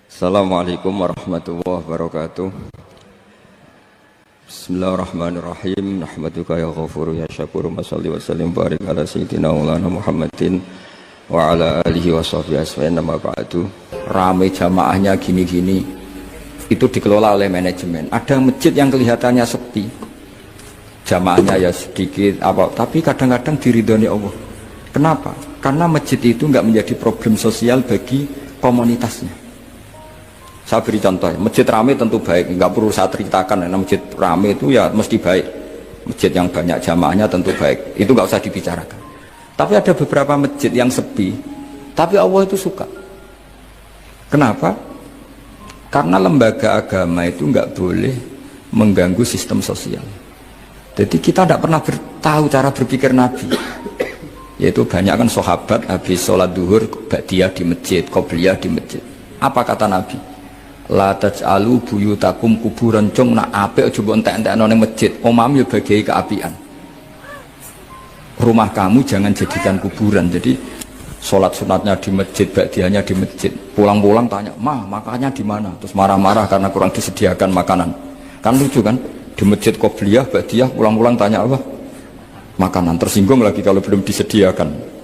Assalamualaikum warahmatullahi wabarakatuh. Bismillahirrahmanirrahim. Nahmaduka ya ghafuru ya syakuru. Mashalli wa sallim barik ala sayyidina maulana Muhammadin wa ala alihi wa sahbihi asfa'in. Nama ba'du. Rame jamaahnya gini-gini, itu dikelola oleh manajemen. Ada masjid yang kelihatannya sepi, jamaahnya ya sedikit tapi kadang-kadang diridhoni Allah. Kenapa? Karena masjid itu enggak menjadi problem sosial bagi komunitasnya. Saya beri contoh, masjid rame tentu baik, nggak perlu saya ceritakan, karena masjid rame itu ya mesti baik. Masjid yang banyak jamaahnya tentu baik, itu nggak usah dibicarakan. Tapi ada beberapa masjid yang sepi, tapi Allah itu suka. Kenapa? Karena lembaga agama itu nggak boleh mengganggu sistem sosial. Jadi kita tidak pernah tahu cara berpikir Nabi. Yaitu banyak kan sahabat habis sholat duhur, ba'diyah di masjid, qobliyah di masjid. Apa kata Nabi? La taj'alu buyutakum kuburan, cung nak apik aja mbok entek-entekno ning masjid, omam yo bagai keapian. Rumah kamu jangan jadikan kuburan. Jadi sholat sunatnya di masjid, ba'diyahnya di masjid. Pulang-pulang tanya, "Mah, makannya di mana?" Terus marah-marah karena kurang disediakan makanan. Kan lucu kan? Di masjid qobliyah, ba'diyah, pulang-pulang tanya apa? Makanan. Tersinggung lagi kalau belum disediakan.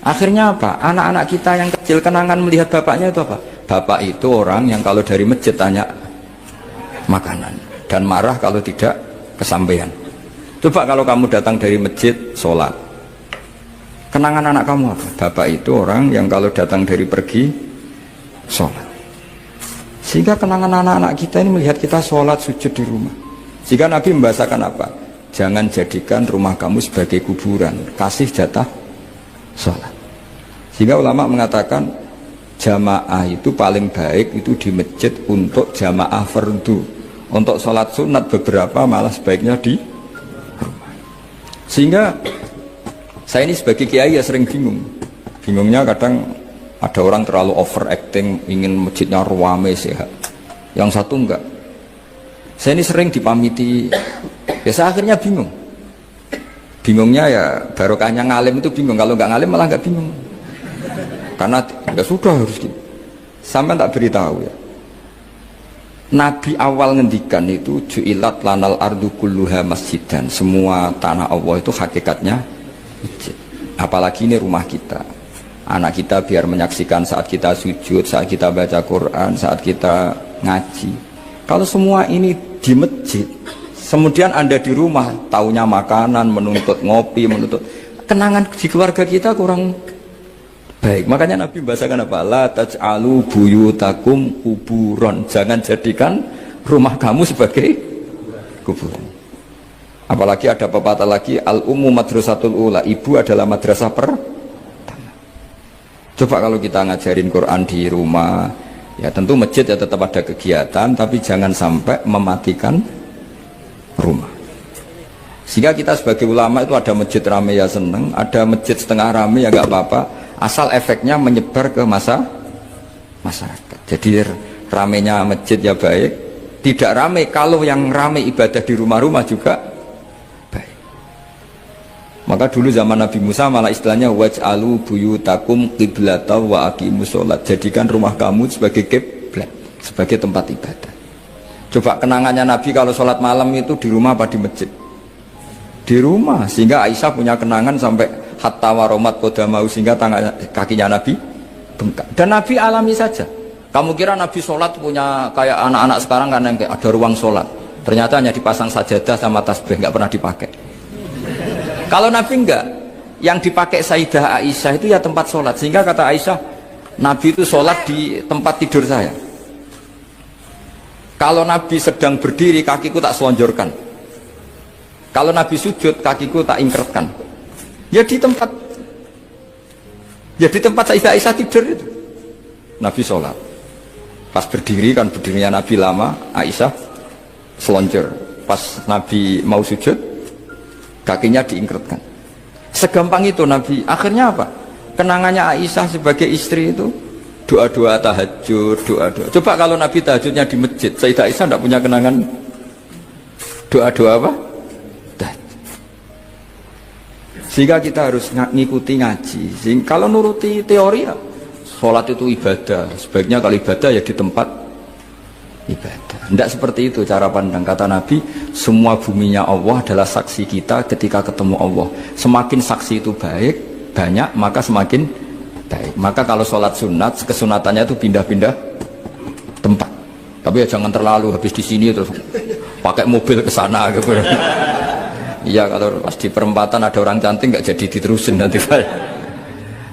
Akhirnya apa? Anak-anak kita yang kecil kenangan melihat bapaknya itu apa? Bapak itu orang yang kalau dari masjid tanya makanan dan marah kalau tidak kesampaian. Coba kalau kamu datang dari masjid sholat, kenangan anak kamu apa? Bapak itu orang yang kalau datang dari pergi sholat. Sehingga kenangan anak-anak kita ini melihat kita sholat sujud di rumah. Jika Nabi membahasakan apa? Jangan jadikan rumah kamu sebagai kuburan, kasih jatah sholat. Sehingga ulama mengatakan jamaah itu paling baik itu di masjid untuk jamaah fardu. Untuk sholat sunat beberapa malah sebaiknya di rumah. Sehingga saya ini sebagai kiai ya sering bingung. Bingungnya kadang ada orang terlalu overacting, ingin masjidnya ruame sehat. Yang satu enggak. Saya ini sering dipamiti. Biasa akhirnya bingung. Bingungnya ya barokahnya ngalim itu bingung. Kalau enggak ngalim malah enggak bingung. Karena ya sudah harus gitu. Sampai tak beritahu ya. Nabi awal ngendikan itu ju'ilat lanal ardu kulluha masjidan. Semua tanah Allah itu hakikatnya masjid. Apalagi ini rumah kita. Anak kita biar menyaksikan saat kita sujud, saat kita baca Quran, saat kita ngaji. Kalau semua ini di masjid, kemudian Anda di rumah taunya makanan, menuntut ngopi, menuntut kenangan di keluarga kita kurang baik. Makanya Nabi membahasakan apa? La taj'alu buyutakum kuburon. Jangan jadikan rumah kamu sebagai kuburan. Apalagi ada pepatah lagi, al-ummu madrasatul ula. Ibu adalah madrasah pertama. Coba kalau kita ngajarin Quran di rumah, ya tentu masjid ya tetap ada kegiatan, tapi jangan sampai mematikan rumah. Sehingga kita sebagai ulama itu ada masjid rame ya seneng, ada masjid setengah rame ya gak apa-apa. Asal efeknya menyebar ke masyarakat. Jadi ramenya masjid ya baik, tidak rame kalau yang rame ibadah di rumah-rumah juga baik. Maka dulu zaman Nabi Musa malah istilahnya waj'alu buyutakum qiblata wa aqimus sholat. Jadikan rumah kamu sebagai kiblat, sebagai tempat ibadah. Coba kenangannya Nabi kalau sholat malam itu di rumah apa di masjid? Di rumah. Sehingga Aisyah punya kenangan sampai hatta waromat kodamau, sehingga kakinya Nabi bengkak. Dan Nabi alami saja. Kamu kira Nabi sholat punya kayak anak-anak sekarang kan yang ada ruang sholat, ternyata hanya dipasang sajadah sama tasbih, nggak pernah dipakai. Kalau Nabi enggak, yang dipakai Sayyidah Aisyah itu ya tempat sholat. Sehingga kata Aisyah, Nabi itu sholat di tempat tidur saya. Kalau Nabi sedang berdiri, kakiku tak selonjorkan. Kalau Nabi sujud, kakiku tak ingkretkan. Ya di tempat Sayyidah Aisyah tidur itu Nabi sholat. Pas berdiri kan berdirinya Nabi lama, Aisyah selonjor. Pas Nabi mau sujud, kakinya diingkretkan. Segampang itu Nabi. Akhirnya apa? Kenangannya Aisyah sebagai istri itu doa-doa tahajud, doa-doa. Coba kalau Nabi tahajudnya di masjid, Sayyidah Aisyah tidak punya kenangan doa-doa apa? Sehingga kita harus ngikuti ngaji. Sehingga kalau nuruti teori ya sholat itu ibadah. Sebaiknya kalau ibadah ya di tempat ibadah. Tidak seperti itu cara pandang. Kata Nabi, semua buminya Allah adalah saksi kita ketika ketemu Allah. Semakin saksi itu banyak, maka semakin baik. Maka kalau sholat sunat, kesunatannya itu pindah-pindah tempat. Tapi ya jangan terlalu habis di sini terus pakai mobil ke sana gitu. Iya, kalau pas di perempatan ada orang cantik nggak jadi diterusin nanti.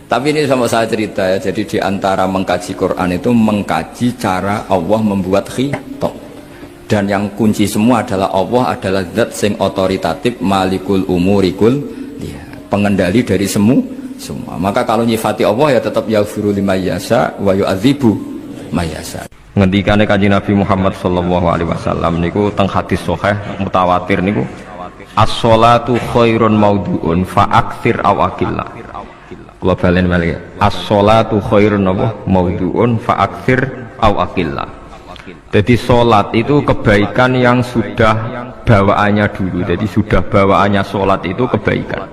Tapi ini sama saya cerita ya. Jadi di antara mengkaji Quran itu mengkaji cara Allah membuat khitab. Dan yang kunci semua adalah Allah adalah zat sing otoritatif, malikul umurikul, ya, pengendali dari semua. Maka kalau nyifati Allah ya tetap yaghfiru liman yasha wa yu'adzibu may yasha. Ngendikane Kanjeng Nabi Muhammad sallallahu alaihi wasallam niku teng hadis sahih mutawatir niku, as-sholatu khairun maudhu'un fa aktsir aw aqilla. Kula balen malih. As-sholatu khairun maudhu'un fa aktsir aw aqilla. Jadi sholat itu kebaikan yang sudah bawaannya dulu. Jadi sudah bawaannya sholat itu kebaikan.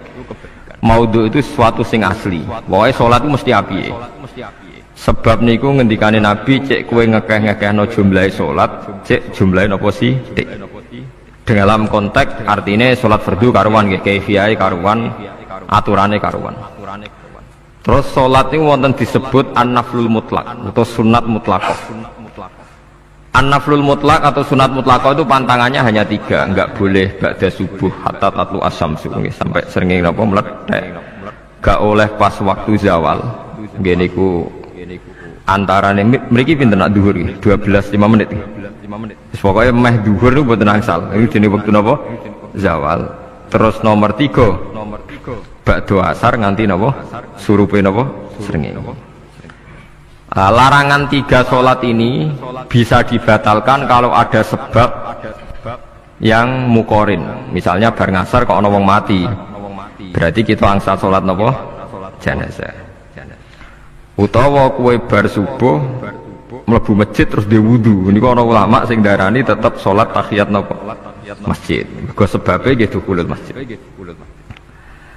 Maudhu itu sesuatu sing asli. Pokoknya sholat itu mesti api. Sebab niku ngendikane Nabi, cek kue ngekeh-ngekehno jumlahe sholat, cek jumlahe napa sih? Dalam konteks artinya sholat fardu karuan, kaifiyai karuan, aturannya karuan. Terus sholat itu wonten disebut an-naflul mutlak atau sunat mutlakoh. An-naflul mutlak atau sunat mutlakoh itu pantangannya hanya 3, enggak boleh ba'da subuh hatta tatlu asyamsu sampai srengenge napa meletek. Enggak oleh pas waktu zawal. Ngene niku antarane mriki pinten nak dhuwur iki 12 5 menit. Pokoknya meh dhuwur niku mboten angsal. Iki jenenge wektu napa? Zawal. Terus nomor 3 ba'da asar nganti napa? Surupe napa? Srengenge. Larangan 3 sholat ini bisa dibatalkan kalau ada sebab yang mukorin. Misalnya bar ngasar kok ana wong mati, berarti kita angsal sholat napa? Jenazah. Utawa kue bar subuh mlebu masjid terus dia wudu. Niku ana ulama sing darani tetap sholat tahiyat napa? Masjid. Mergo sebabe nggih dukhulul masjid.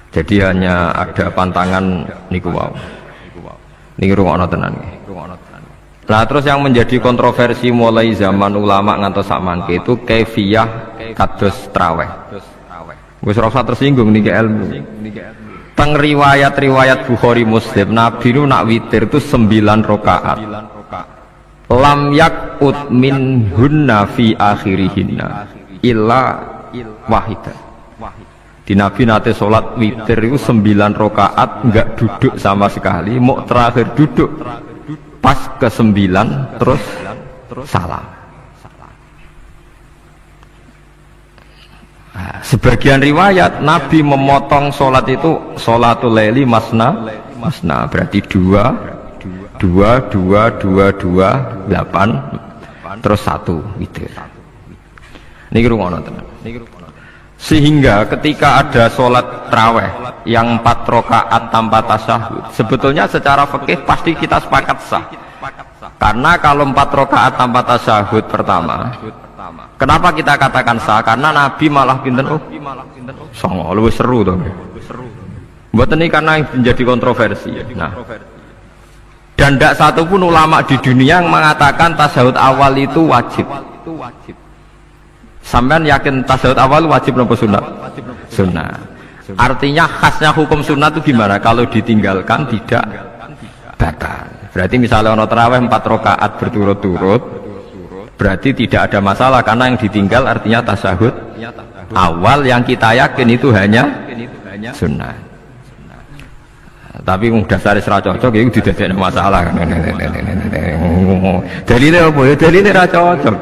Jadi hanya ada pantangan niku wau. Niki rungokno tenan nggih. Nah terus yang menjadi kontroversi mulai zaman ulama ngantos sakmangke itu kaifiyah kados traweh. Wis ora usah tersinggung niki ilmu. Teng riwayat-riwayat Bukhari Muslim Nabi nu nak witir itu 9 rakaat. Lam yakut min hunna fi akhirihinna illa wahidah. Di Nabi nate sholat witir itu 9 rakaat enggak duduk sama sekali, mau terakhir duduk pas ke-9 terus salam. Nah, sebagian riwayat Nabi memotong sholat itu sholatul laili masna berarti 2 8 terus 1 witir. Niki rungono tenan. Sehingga ketika ada sholat traweh yang 4 rakaat tanpa tasyahud, sebetulnya secara fikih pasti kita sepakat sah. Karena kalau 4 rakaat tanpa tasyahud pertama, kenapa kita katakan sah? Karena Nabi malah pinten songo, lebih seru dong. Buat ini karena menjadi kontroversi. Nah, dan tidak satu pun ulama di dunia yang mengatakan tasyahud awal itu wajib. Sampean yakin tasyahud awal wajib nopo sunat? Sunat. Artinya khasnya hukum sunat itu gimana? Kalau ditinggalkan tidak batal. Berarti misalnya ono tarawih 4 rakaat berturut-turut, berarti tidak ada masalah karena yang ditinggal artinya tasyahud awal yang kita yakin itu hanya sunat. Tapi dasar ra cocok itu tidak ada masalah. Dalile apa ya? Dalile ra cocok.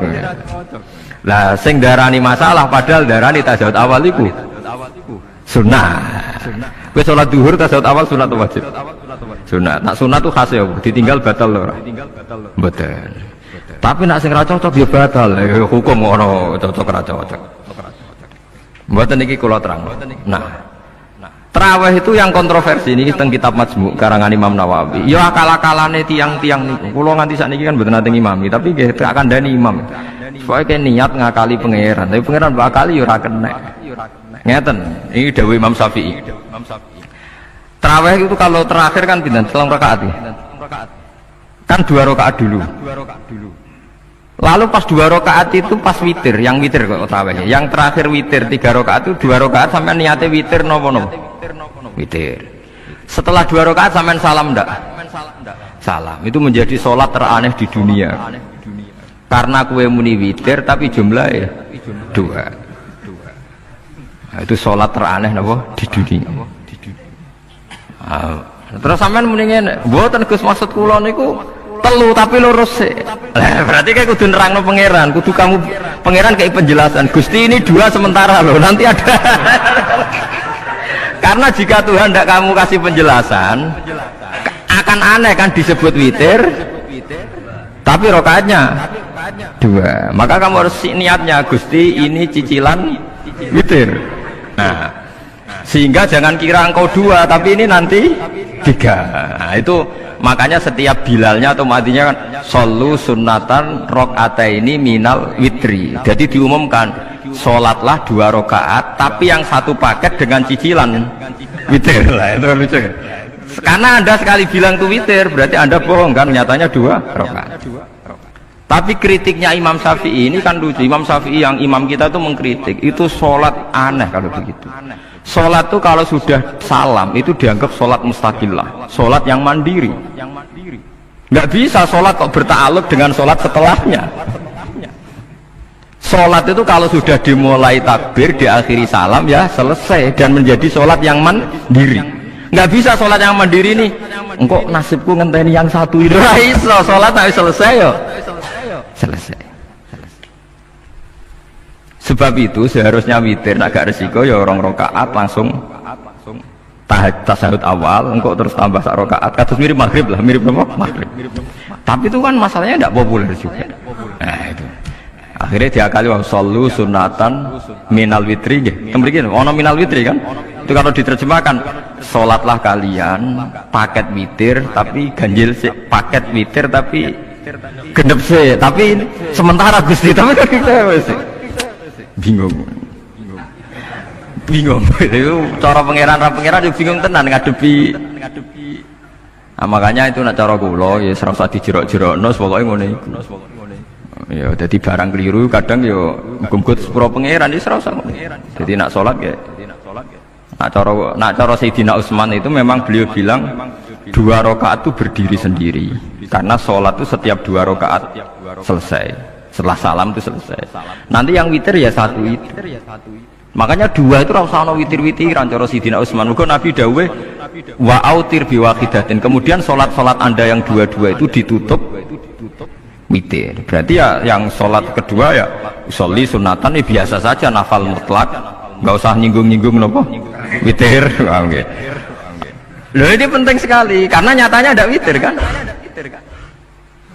Lah sing darani masalah padahal darani tasyahud awal iku sunah. Kowe salat zuhur tasyahud awal sunat atau wajib? Sunat. Nak sunat tuh khas ya, ditinggal batal lho ora? Mboten. Tapi nak sing ra cocok ya batal. Hukum ngono cocok ra cocok. Mboten iki kula terang. Nah, tarawih itu yang kontroversi ini teng kitab Majmu' karangan Imam Nawawi. Ya akal-akalane tiang-tiang niku. Kula nganti sakniki kan mboten nate ngimami, tapi nggih tak kandhani imam. Soalnya niat ngakali pangeran, tapi pangeran bakali ya ora kena. Ngeten, ini dawuh Imam Syafi'i. Tarawih itu kalau terakhir kan pinten? 3 rakaat. Kan 2 rakaat dulu. Lalu pas 2 rakaat itu pas witir, yang witir kok tarawih. Yang terakhir witir 3 rakaat itu 2 rakaat sampai niatnya witir nopo. Witir. Setelah 2 rakaat sampai salam ndak? Salam. Itu menjadi sholat teraneh di dunia. Karena kue muni witir tapi jumlahnya 2. Nah, itu sholat teraneh nopo di dunia. Terus sampean mendingin, mboten Gus maksud kula niku telu tapi lurus sih. Berarti kayak kudu nerangno pangeran, kudu kamu pangeran kayak penjelasan. Gusti ini 2 sementara loh, nanti ada. Karena jika Tuhan tidak kamu kasih penjelasan, akan aneh kan disebut witir, tapi rokaatnya 2. Maka kamu harus niatnya Gusti ini cicilan witir. Nah, sehingga jangan kira engkau 2, tapi ini nanti 3. Nah, itu makanya setiap bilalnya atau matinya kan solu sunnatan rokataini minal witri. Jadi diumumkan sholatlah 2 rakaat tapi yang 1 paket dengan cicilan witir. Lah itu lucu. Karena Anda sekali bilang tuh witir berarti Anda bohong kan, nyatanya 2 rakaat. Tapi kritiknya Imam Syafi'i ini kan lucu. Imam Syafi'i yang imam kita tuh mengkritik itu sholat aneh kalau begitu. Sholat tuh kalau sudah salam itu dianggap sholat mustaqillah, sholat yang mandiri. Nggak bisa sholat kok berta'alluq dengan sholat setelahnya. Sholat itu kalau sudah dimulai takbir, diakhiri salam ya selesai dan menjadi sholat yang mandiri. Nggak bisa sholat yang mandiri nih. Engkau nasibku ngenteni yang satu itu. Iso sholat tapi selesai yo. Selesai. Sebab itu seharusnya witir agak resiko ya orang rakaat langsung tasahud awal, engkau terus tambah sak rakaat. Kados mirip maghrib lah, mirip apa? Maghrib. Tapi itu kan masalahnya tidak populer juga. Nah itu. Akhirnya diakali wa shollu sunatan minal witri nggih. Mriki ono minal witri kan? Itu kalau diterjemahkan salatlah kalian paket witir tapi ganjil sih, paket witir tapi gendep sih, tapi sementara Gusti tapi kan kita bingung itu cara pangeran juga bingung tenan ngadepi. Nah, makanya itu nak cara kula ya ora usah dijerok-jerokno pokoke ngene iku. Ya dadi barang keliru kadang ya muga-muga sepuro pangeran ya ora usah ngono. Jadi nak salat ya nak cara Sayyidina Utsman itu memang beliau bilang 2 rakaat itu berdiri sendiri karena salat itu setiap 2 rakaat selesai. Setelah salam itu selesai. Nanti yang witir ya 1 witir. Makanya 2 itu rasa ana witir-witiran cara Sayyidina Utsman. Muga Nabi dawuh wa autir bi wahidatin. Kemudian salat-salat Anda yang 2 itu ditutup witir. Berarti ya yang salat kedua ya sholli sunatan ya biasa saja nafal mutlak. Enggak usah nyinggung-nyinggung napa? Witir. Nggih. Loh ini penting sekali karena nyatanya ada witir kan?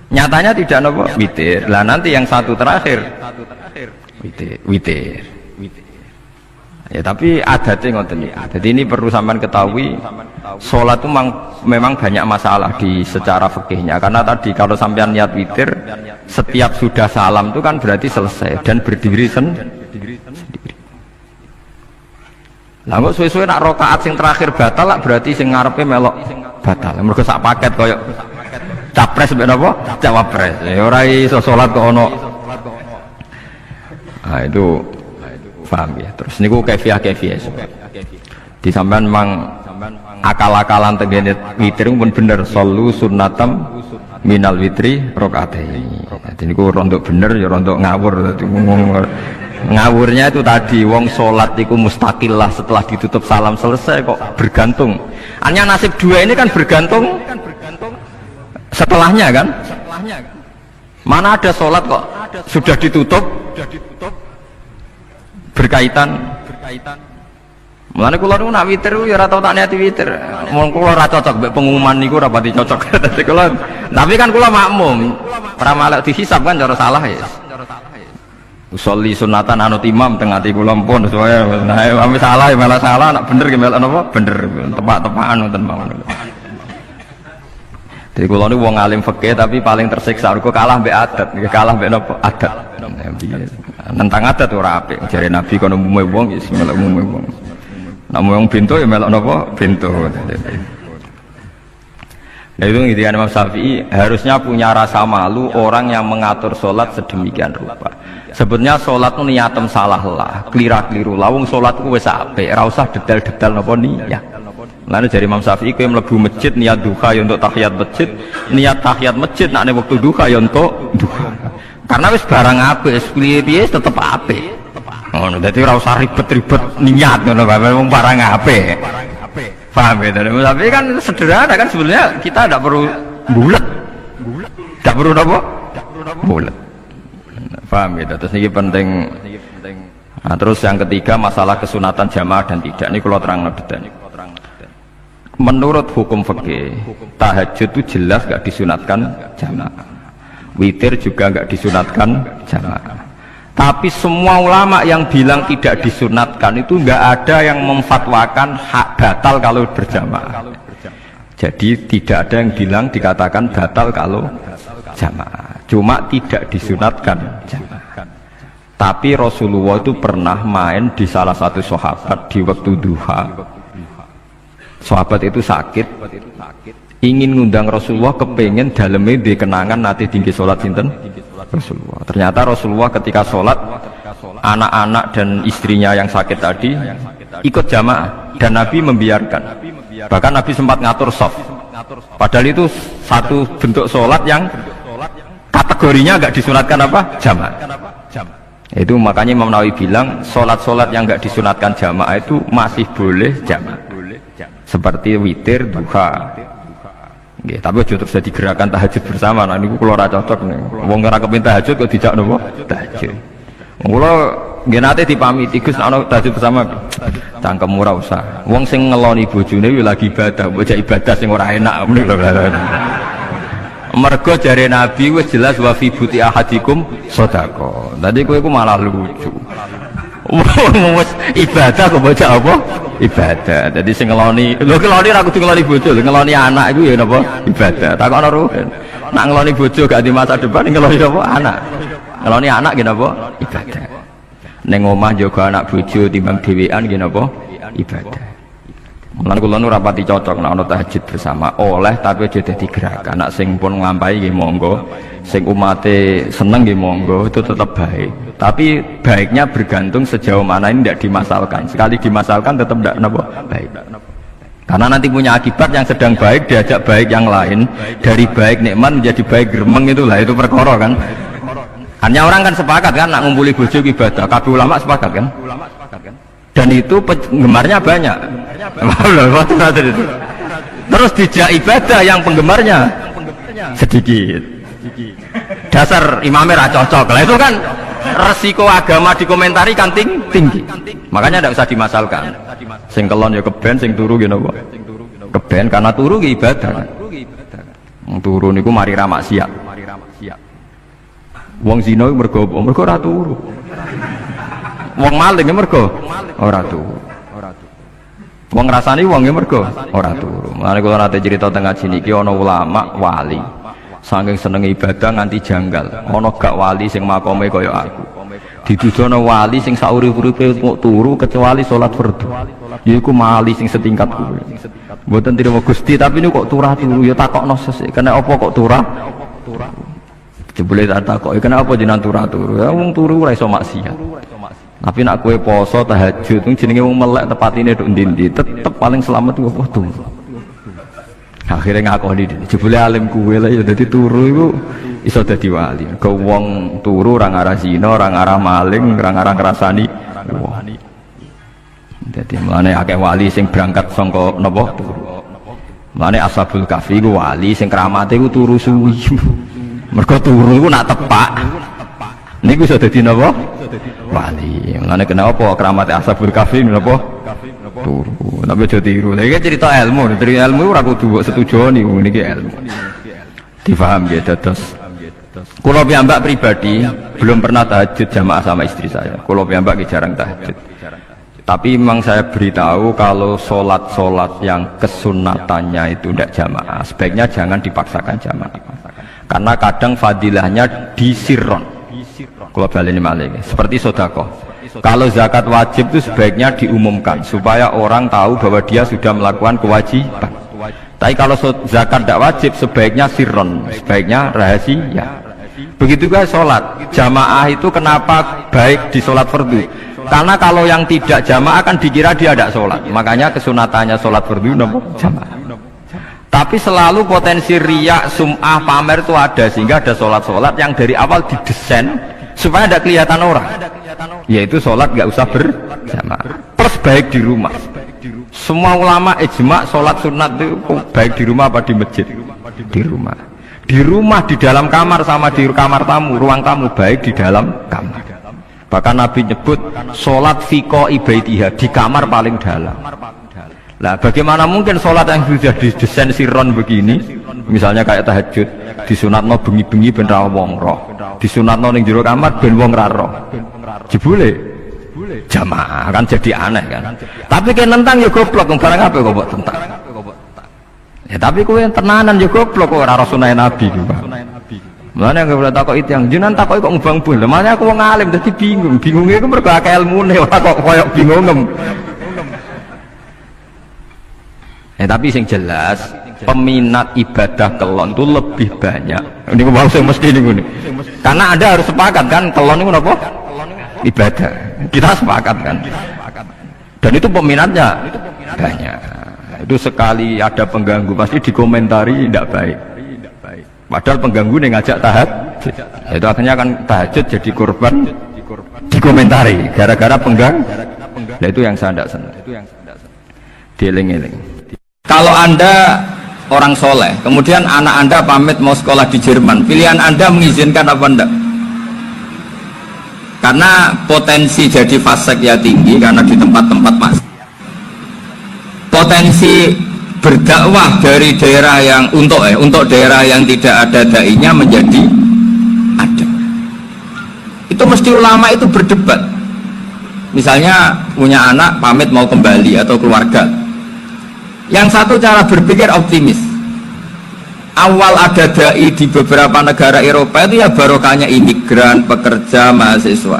Nyatanya tidak nopo witir. Lah nanti yang 1 terakhir witir. Ya tapi adatnya ngoten iki. Jadi ini perlu sampean ketahui, sholat itu memang banyak masalah di secara fikihnya. Karena tadi kalau sampean niat witir, setiap sudah salam itu kan berarti selesai dan berdiri sendiri. Lah kok suwe-suwe nak rakaat sing terakhir batal lah berarti sing ngarepe melok batal. Mergo sak paket koyo capres mbek napa? Cawapres. Ya ora iso salat kok ono. Nah itu paham ya. Terus niku kefiah. Di sampean memang akal-akalan tegene witir pun bener solu sunnatam minal witri rakaataini. Jadi niku rontok bener ya rontok ngawur. Ngawurnya itu tadi wong salat iku mustaqillah setelah ditutup salam selesai kok bergantung. Hanya nasib 2 ini kan bergantung setelahnya kan? Mana ada sholat kok sudah ditutup berkaitan. Mulane kula niku nak witir ya ora tau tak niati witir. Mun kula ora cocok mbek pengumuman niku ora pati cocok. Tapi kan kula makmum. Ora malek dihisab kan cara salah ya. Usolli sunatan anut imam teng ati kula pun supaya nah ame salah ya malah salah, nak bener ki melok napa? Bener. Tepak-tepakan ngoten mawon. Jadi kalau ini wong alim fikih tapi paling tersiksa, kok kalah mbek adat, kalah mbek napa adat. Nentang adat ora apik. Jare Nabi kono umume wong ya melok umume wong. Nek wong pintu ya melok napa? Pintu. Nah itu ngintikan Imam Syafi'i, harusnya punya rasa malu orang yang mengatur sholat sedemikian rupa. Sebetulnya sholat itu niatem salah lah, keliru lawung sholat itu wis apik, ora usah detail-detail napa niat. Lalu dari Imam Syafi'i kowe mlebu masjid niat duha ya untuk tahiyat masjid, niat tahiyat masjid nek waktu duha ya untuk duha. Karena wis barang apik, wis piye-piye tetep apik. Ngono, dadi ora usah ribet-ribet niat ngono bae, wong barang apik. Paham ya? Tapi kan sederhana kan sebenarnya kita tidak perlu bulat, tidak perlu apa? Bulat. Paham ya? Terus ini penting. Nah, terus yang ketiga masalah kesunatan jamaah dan tidak. Ini kalau terang detail. Menurut hukum fikih, tahajud itu jelas gak disunatkan jamaah. Witir juga gak disunatkan jamaah. Tapi semua ulama yang bilang tidak disunatkan itu nggak ada yang memfatwakan hak batal kalau berjamaah. Jadi tidak ada yang bilang dikatakan batal kalau jamaah. Cuma tidak disunatkan jamaah. Tapi Rasulullah itu pernah main di salah satu sahabat di waktu duha. Sahabat itu sakit, ingin ngundang Rasulullah, kepengen dalamnya di kenangan nanti tinggi sholat sinten Rasulullah. Ternyata Rasulullah ketika sholat, anak-anak dan istrinya yang sakit tadi ikut jamaah dan Nabi membiarkan. Bahkan Nabi sempat ngatur shaf. Padahal itu satu bentuk sholat yang kategorinya agak disunatkan apa? Jamaah. Itu makanya Imam Nawawi bilang sholat-sholat yang enggak disunatkan jamaah itu masih boleh jamaah. Seperti witir, duha. Nggih, tapi aja terus jadi gerakan tahajud bersama. Nah niku kula ora cocok nih. Wong ora kepengin tahajud kok dijak napa? Tahajud. Kula nggih nate dipamiti Gus ana tahajud bersama. Cangkem ora usah. Wong sing ngeloni bojone yo lagi ibadah, bocah ibadah sing ora enak ngono lho. Mergo jare Nabi wis jelas wa fi buti ahadikum sedekah. Tadi kowe iku malah lucu. Wis ibadah kok bocah apa? Ibadah. Jadi sing ngeloni, lho ngeloni ra kudu ngeloni bojo, ngeloni anak iku ya napa? Ibadah. Takokno ruhen. Nak ngeloni bojo gak di masa depan ngeloni apa? Anak. Ngeloni anak nggih napa? Ibadah. Ning omah jaga anak bojo timbang dhewean nggih napa? Ibadah. Mulane kula nu rapati cocok nek ana tahajud bersama oleh tapi aja dadi gerakan. Nak sing pun nglampahi nggih monggo, sing umate seneng nggih monggo, itu tetap baik. Tapi baiknya bergantung sejauh mana ini tidak dimasalkan. Sekali dimasalkan tetap tidak napa baik. Karena nanti punya akibat yang sedang baik diajak baik yang lain, dari baik nikmat menjadi baik gremeng, itulah itu perkara kan. Hanya orang kan sepakat kan nak ngumpuli bojo ibadah, kabeh ulama sepakat kan. Dan itu penggemarnya banyak. Terus dijak ibadah yang penggemarnya sedikit. Dasar imamnya ra cocok. Lah itu kan resiko agama dikomentari kan tinggi. Makanya tidak usah dimasalkan. Sing kelon ya keben, sing turu ya napa? Keben karena turu ki ibadah kan. Wong turu niku mari ra maksiat. Wong zina mergo apa? Mergo ora turu. Wong maling mergo ora turu. Wong ngrasani wong mergo ora turu. Mulane kula nate cerita teng ngaji niki ana ulama wali. Saking seneng ibadah nganti janggal. Ana gak wali sing makome kaya aku. Dituduhno wali sing saurip-uripe kok turu kecuali salat fardu. Yaiku wali sing setingkat kuwi. Mboten trimo Gusti tapi niku kok turah turu ya takokno sesuk. Kena apa kok turah? Jebule tak takoki kena apa jenengan turah turu. Ya wong turu ora iso maksiat. Tapi nak kue poso tahajud jenenge wong melek tepatine nduk ndi-ndi tetep paling selamat ku apa turu. Akhirnya ngakoni jebule alim kue lah ya dadi turu iku iso dadi wali. Ke wong turu ora ngarah zina, ora ngarah maling, ora ngarah ngrasani wong. Dadi mulane akeh wali sing berangkat saka napa turu. Mulane Ashabul Kahfi ku wali sing kramate ku turu suwi. Mergo turu iku nak tepak. Niku iso dadi napa? Wali. Mulane kenapa keramat Ashabul Kahfi napa? Turu. Tapi aja tiru. Lha iki cerita ilmu, dari ilmu ora kudu setuju niku niki ilmu. Difaham ya dados. Kula piyambak pribadi belum pernah tahajud jamaah sama istri saya. Kula piyambak jarang tahajud. Tapi memang saya beritahu kalau sholat-sholat yang kesunatannya itu tidak jamaah, sebaiknya jangan dipaksakan jamaah. Karena kadang fadilahnya disirron. Kalau balik malih, seperti sodakoh. Kalau zakat wajib itu sebaiknya diumumkan supaya orang tahu bahwa dia sudah melakukan kewajiban. Tapi kalau zakat tidak wajib, sebaiknya sirron, sebaiknya rahasia. Begitu juga sholat jamaah itu kenapa baik di sholat fardu? Karena kalau yang tidak jamaah kan dikira dia tidak sholat, makanya kesunatannya sholat fardu jamaah. Tapi selalu potensi riya, sum'ah, pamer itu ada, sehingga ada sholat-sholat yang dari awal didesain supaya tidak kelihatan orang, yaitu sholat nggak usah berjamaah, plus baik di rumah. Semua ulama ijma sholat sunat itu baik di rumah apa di masjid? Di rumah. Di rumah, di dalam kamar sama di kamar tamu, ruang tamu, baik di dalam kamar. Bahkan Nabi nyebut sholat fiko ibaitiha, di kamar paling dalam. Nah, bagaimana mungkin sholat yang sudah didesain sirron begini, misalnya kayak tahajud, disunatno bengi-bengi ben ra wong roh, disunatno ning jero kamar ben wong ra roh. Jebule jamaah kan jadi aneh kan. Tapi kan nentang ya goblok, barang apa kok mbok tentang. Ya tapi kowe tenanan ya goblok kok ora sunah Nabi ku, Pak. Mulane aku ora takok itu yang jenengan takok kok ngubang bul. Makanya aku wong alim dadi bingung. Bingunge iku mergo akeh ilmune ora kok koyo bingungem. Tapi sing jelas peminat ibadah kelon itu lebih banyak. Ini aku mau mesti ini. Karena Anda harus sepakat kan kelon itu apa? Ibadah. Kita sepakat kan. Dan itu peminatnya banyak. Itu sekali ada pengganggu pasti dikomentari tidak baik. Padahal pengganggu yang ngajak tahajud. Itu akhirnya kan tahajud jadi korban dikomentari gara-gara pengganggu. Nah itu yang saya tidak senang. Dieling-eling. Kalau Anda orang soleh, kemudian anak Anda pamit mau sekolah di Jerman, pilihan Anda mengizinkan apa enggak? Karena potensi jadi fasik ya tinggi, karena di tempat-tempat mas. Potensi berdakwah dari daerah yang untuk daerah yang tidak ada dai-nya menjadi ada. Itu mesti ulama itu berdebat. Misalnya punya anak pamit mau kembali atau keluarga. Yang satu cara berpikir optimis. Awal ada dai di beberapa negara Eropa itu ya barokahnya imigran, pekerja, mahasiswa.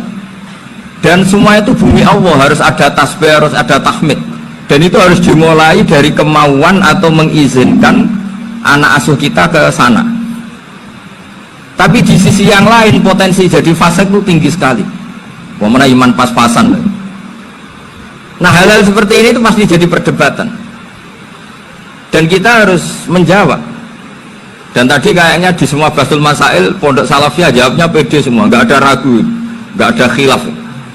Dan semua itu bumi Allah, harus ada tasbih, harus ada tahmid. Dan itu harus dimulai dari kemauan atau mengizinkan anak asuh kita ke sana. Tapi di sisi yang lain potensi jadi fasik itu tinggi sekali. Wamana iman pas-pasan. Nah hal-hal seperti ini itu pasti jadi perdebatan. Dan kita harus menjawab. Dan tadi kayaknya di semua Basul Masail Pondok Salafiyah jawabnya pede semua, nggak ada ragu, nggak ada khilaf.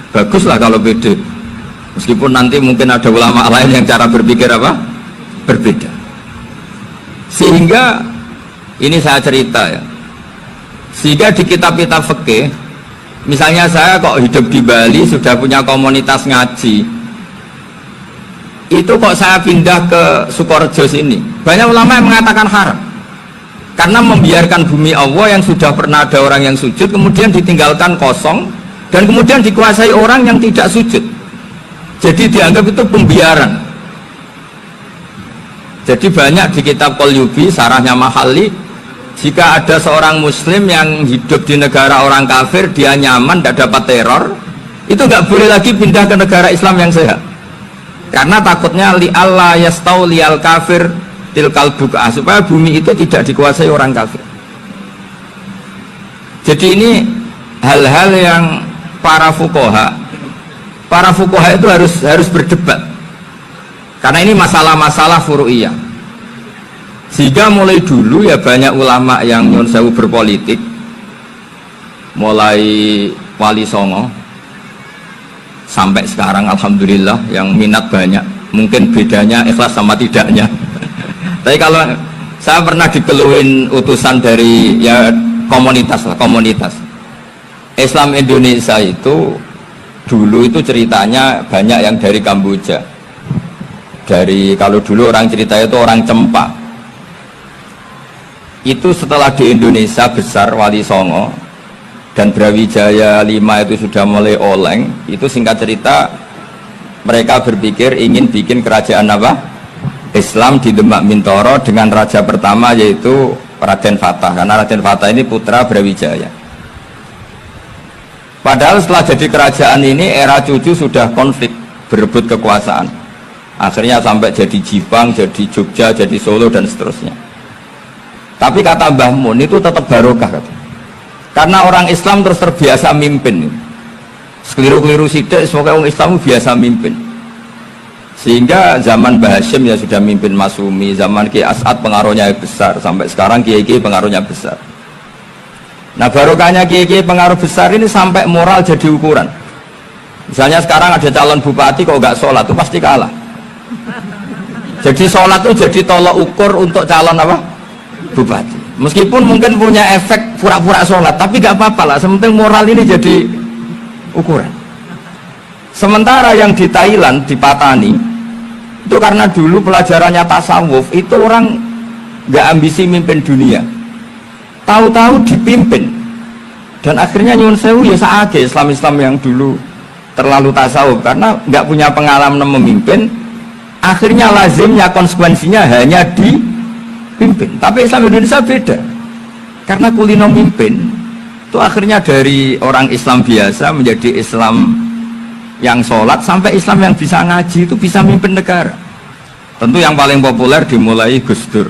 Baguslah kalau pede. Meskipun nanti mungkin ada ulama lain yang cara berpikir apa? Berbeda. Sehingga ini saya cerita ya. Sehingga di kitab-kitab fikih, misalnya saya kok hidup di Bali sudah punya komunitas ngaji. Itu kok saya pindah ke Sukorejo sini, banyak ulama yang mengatakan haram karena membiarkan bumi Allah yang sudah pernah ada orang yang sujud kemudian ditinggalkan kosong dan kemudian dikuasai orang yang tidak sujud, jadi dianggap itu pembiaran. Jadi banyak di kitab Qalyubi, sarahnya Mahalli, jika ada seorang muslim yang hidup di negara orang kafir, dia nyaman, tidak dapat teror, itu nggak boleh lagi pindah ke negara Islam yang sehat. Karena takutnya li Allah yastauliyal kafir tilkal buka, supaya bumi itu tidak dikuasai orang kafir. Jadi ini hal-hal yang para fuqaha itu harus berdebat. Karena ini masalah-masalah furu'iyah. Sehingga mulai dulu ya banyak ulama yang nyun sewu berpolitik, mulai Wali Songo sampai sekarang alhamdulillah yang minat banyak. Mungkin bedanya ikhlas sama tidaknya. Tapi kalau saya pernah dikeluhin utusan dari ya komunitas Islam Indonesia itu dulu itu ceritanya banyak yang dari Kamboja. Dari kalau dulu orang cerita itu orang Cempa. Itu setelah di Indonesia besar Wali Songo dan Brawijaya 5 itu sudah mulai oleng, itu singkat cerita mereka berpikir ingin bikin kerajaan apa? Islam di Demak Mintoro dengan raja pertama yaitu Raden Fatah, karena Raden Fatah ini putra Brawijaya. Padahal setelah jadi kerajaan ini era cucu sudah konflik, berebut kekuasaan Akhirnya sampai jadi Jipang, jadi Jogja, jadi Solo dan seterusnya. Tapi kata Mbah Mun itu tetap barokah kata. Karena orang Islam terus terbiasa mimpin. Sekeliru-keliru sidik, semoga orang Islam biasa mimpin. Sehingga zaman Mbah Hashim ya sudah mimpin Masumi, zaman Ki As'ad pengaruhnya besar, sampai sekarang Kiai-Kiai pengaruhnya besar. Nah barokahnya Kiai-Kiai pengaruh besar ini sampai moral jadi ukuran. Misalnya sekarang ada calon bupati kok nggak sholat itu pasti kalah. Jadi sholat itu jadi tolok ukur untuk calon apa? Bupati. Meskipun mungkin punya efek pura-pura sholat, tapi nggak apa-apa lah. Sementing moral ini jadi ukuran. Sementara yang di Thailand, di Patani, itu karena dulu pelajarannya tasawuf, itu orang nggak ambisi mimpin dunia. Tahu-tahu dipimpin. Dan akhirnya nyuwun sewu ya saage Islam-Islam yang dulu terlalu tasawuf karena nggak punya pengalaman memimpin. Akhirnya lazimnya konsekuensinya hanya dipimpin. Tapi Islam Indonesia beda. Karena kulino mimpin itu akhirnya dari orang Islam biasa menjadi Islam yang sholat sampai Islam yang bisa ngaji itu bisa mimpin negara. Tentu yang paling populer dimulai Gus Dur.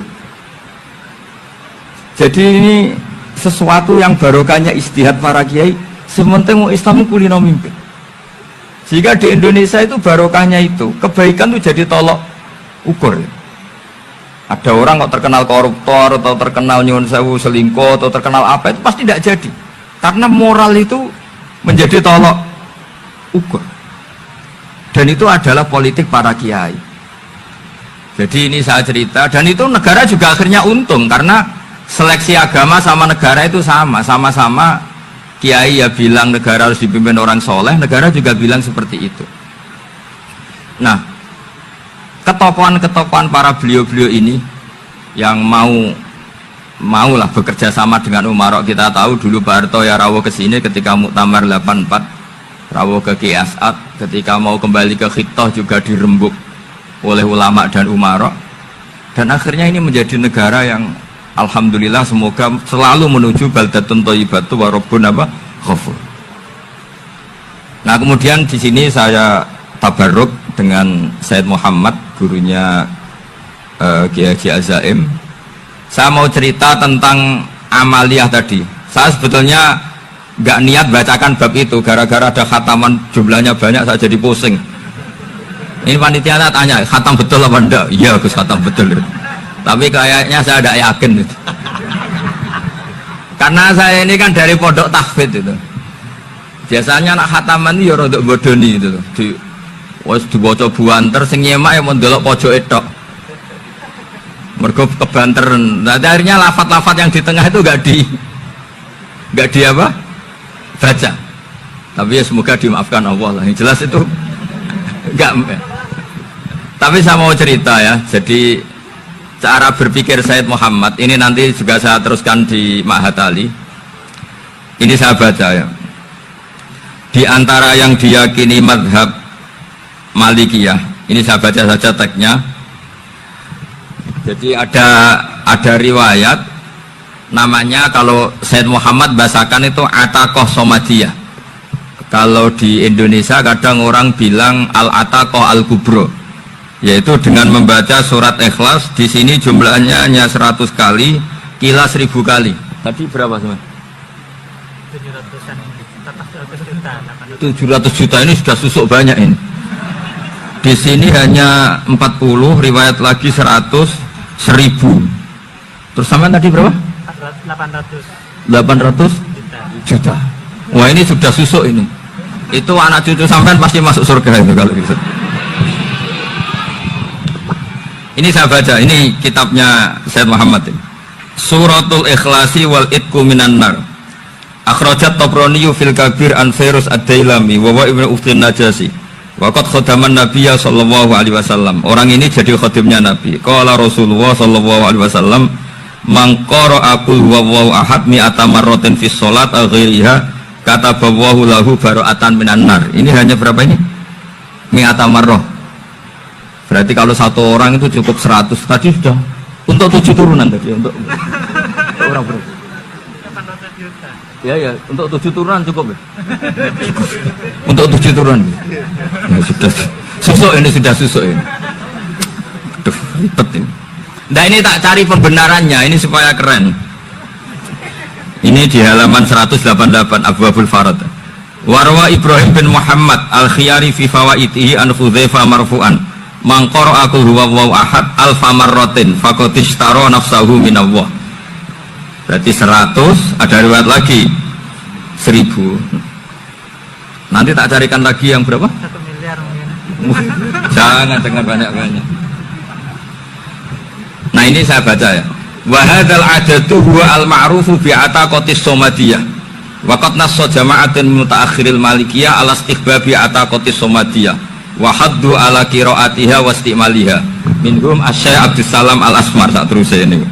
Jadi ini sesuatu yang barokahnya istihad para kiai. Sementing Islam kulino mimpin. Jika di Indonesia itu barokahnya itu kebaikan itu jadi tolok ukur. Ada orang kok terkenal koruptor atau terkenal nyuwun sewu selingkuh atau terkenal apa itu pasti tidak jadi. Karena moral itu menjadi tolok ukur. Dan itu adalah politik para kiai. Jadi ini saya cerita dan itu negara juga akhirnya untung karena seleksi agama sama negara itu sama-sama kiai ya bilang negara harus dipimpin orang soleh, negara juga bilang seperti itu. Nah, ketokohan-ketokohan para beliau-beliau ini yang maulah bekerja sama dengan Umarok. Kita tahu dulu Pak Harto ya rawuh ke sini ketika Muktamar 84, rawuh ke Ki As'ad, ketika mau kembali ke Khittah juga dirembuk oleh ulama dan Umarok. Dan akhirnya ini menjadi negara yang alhamdulillah semoga selalu menuju baldatun thayyibatu wa rabbun ghafur. Nah, kemudian di sini saya tabarruk dengan Said Muhammad, gurunya Kiai Haji Azaim. Saya mau cerita tentang amaliyah tadi. Saya sebetulnya nggak niat bacakan bab itu, gara-gara ada khataman jumlahnya banyak saya jadi pusing. Ini panitia tanya, khatam betul apa enggak? Iya Gus, khatam betul. Tapi kayaknya saya tidak yakin itu. Karena saya ini kan dari pondok tahfidz itu. Biasanya anak khataman itu ya rodok bodoni itu. Wes dibaca buanter sing nyemak ya mau ndelok pojoke tok. Mergo kebanteren. Nah, akhirnya lafat-lafat yang di tengah itu enggak di apa? Baca. Tapi ya semoga dimaafkan Allah lah. Yang jelas itu enggak. Tapi saya mau cerita ya. Jadi cara berpikir Said Muhammad ini nanti juga saya teruskan di Ma'had Ali. Ini saya baca ya. Di antara yang diyakini madhab Malikiyah, ini saya baca saja teksnya. Jadi ada riwayat namanya, kalau Said Muhammad bahasakan itu Ataqoh Somadiyah. Kalau di Indonesia kadang orang bilang Al-Ataqoh Al-Kubro, yaitu dengan membaca surat Ikhlas. Di sini jumlahnya hanya 100 kali, Kila 1000 kali. Tadi berapa teman? 700 juta ini sudah susuk banyak ini. Di sini hanya 40, riwayat lagi 100, 1000. Terus sama tadi berapa? 800 juta. Wah ini sudah susuk ini. Itu anak cucu sampean pasti masuk surga itu kalau gitu. Ini saya baca, ini kitabnya Said Muhammad ini. Suratul Ikhlasi wal Itqu minan nar. Akhrajat Tabrani fil Kabir an Fairuz ad-Dailami wa wa ibnu Uftin Najasi. Waqad khadaman Nabiyya sallallahu alaihi wasallam. Orang ini jadi khadimnya Nabi. Qala Rasulullah sallallahu alaihi wasallam, "Man qara'a qul huwallahu ahad mi'ata marratin fi shalat aw ghairiha kataballahu lahu bara'atan minan nar." Ini hanya berapa ini? Mi'ata marrah. Berarti kalau satu orang itu cukup 100. Tadi sudah untuk 7 turunan tadi untuk orang berapa? 800 juta. Ya, untuk 7 turunan cukup ya? Cukup. Untuk 7 turunan. Ya, sudah susuk ini, sudah susuk ini. Waduh, ribet ini. Nah ini tak cari pembenarannya, ini supaya keren. Ini di halaman 188 Abwabul Farad. Warwa Ibrahim bin Muhammad al-Khiyari fi fawaitihi an Hudzaifah marfu'an. Man qara'a qul huwallahu ahad alfa marratin faqad ishtara nafsahu minallah. Berarti 100, ada riwayat lagi 1000. Nanti tak carikan lagi yang berapa? 1 miliar mungkin. Jangan banyak-banyak. Nah ini saya baca ya. Wa hadzal adatu huwa al-ma'rufu bi ataqatis somadiyah. Wa qad nassa jama'atun mutaakhiril malikiyah ala istihbabi ataqatis somadiyah wa haddu ala qiraatiha wa istimaliha. Minhum Asy-Syaikh Abdus Salam Al-Asmar sak terusé ini.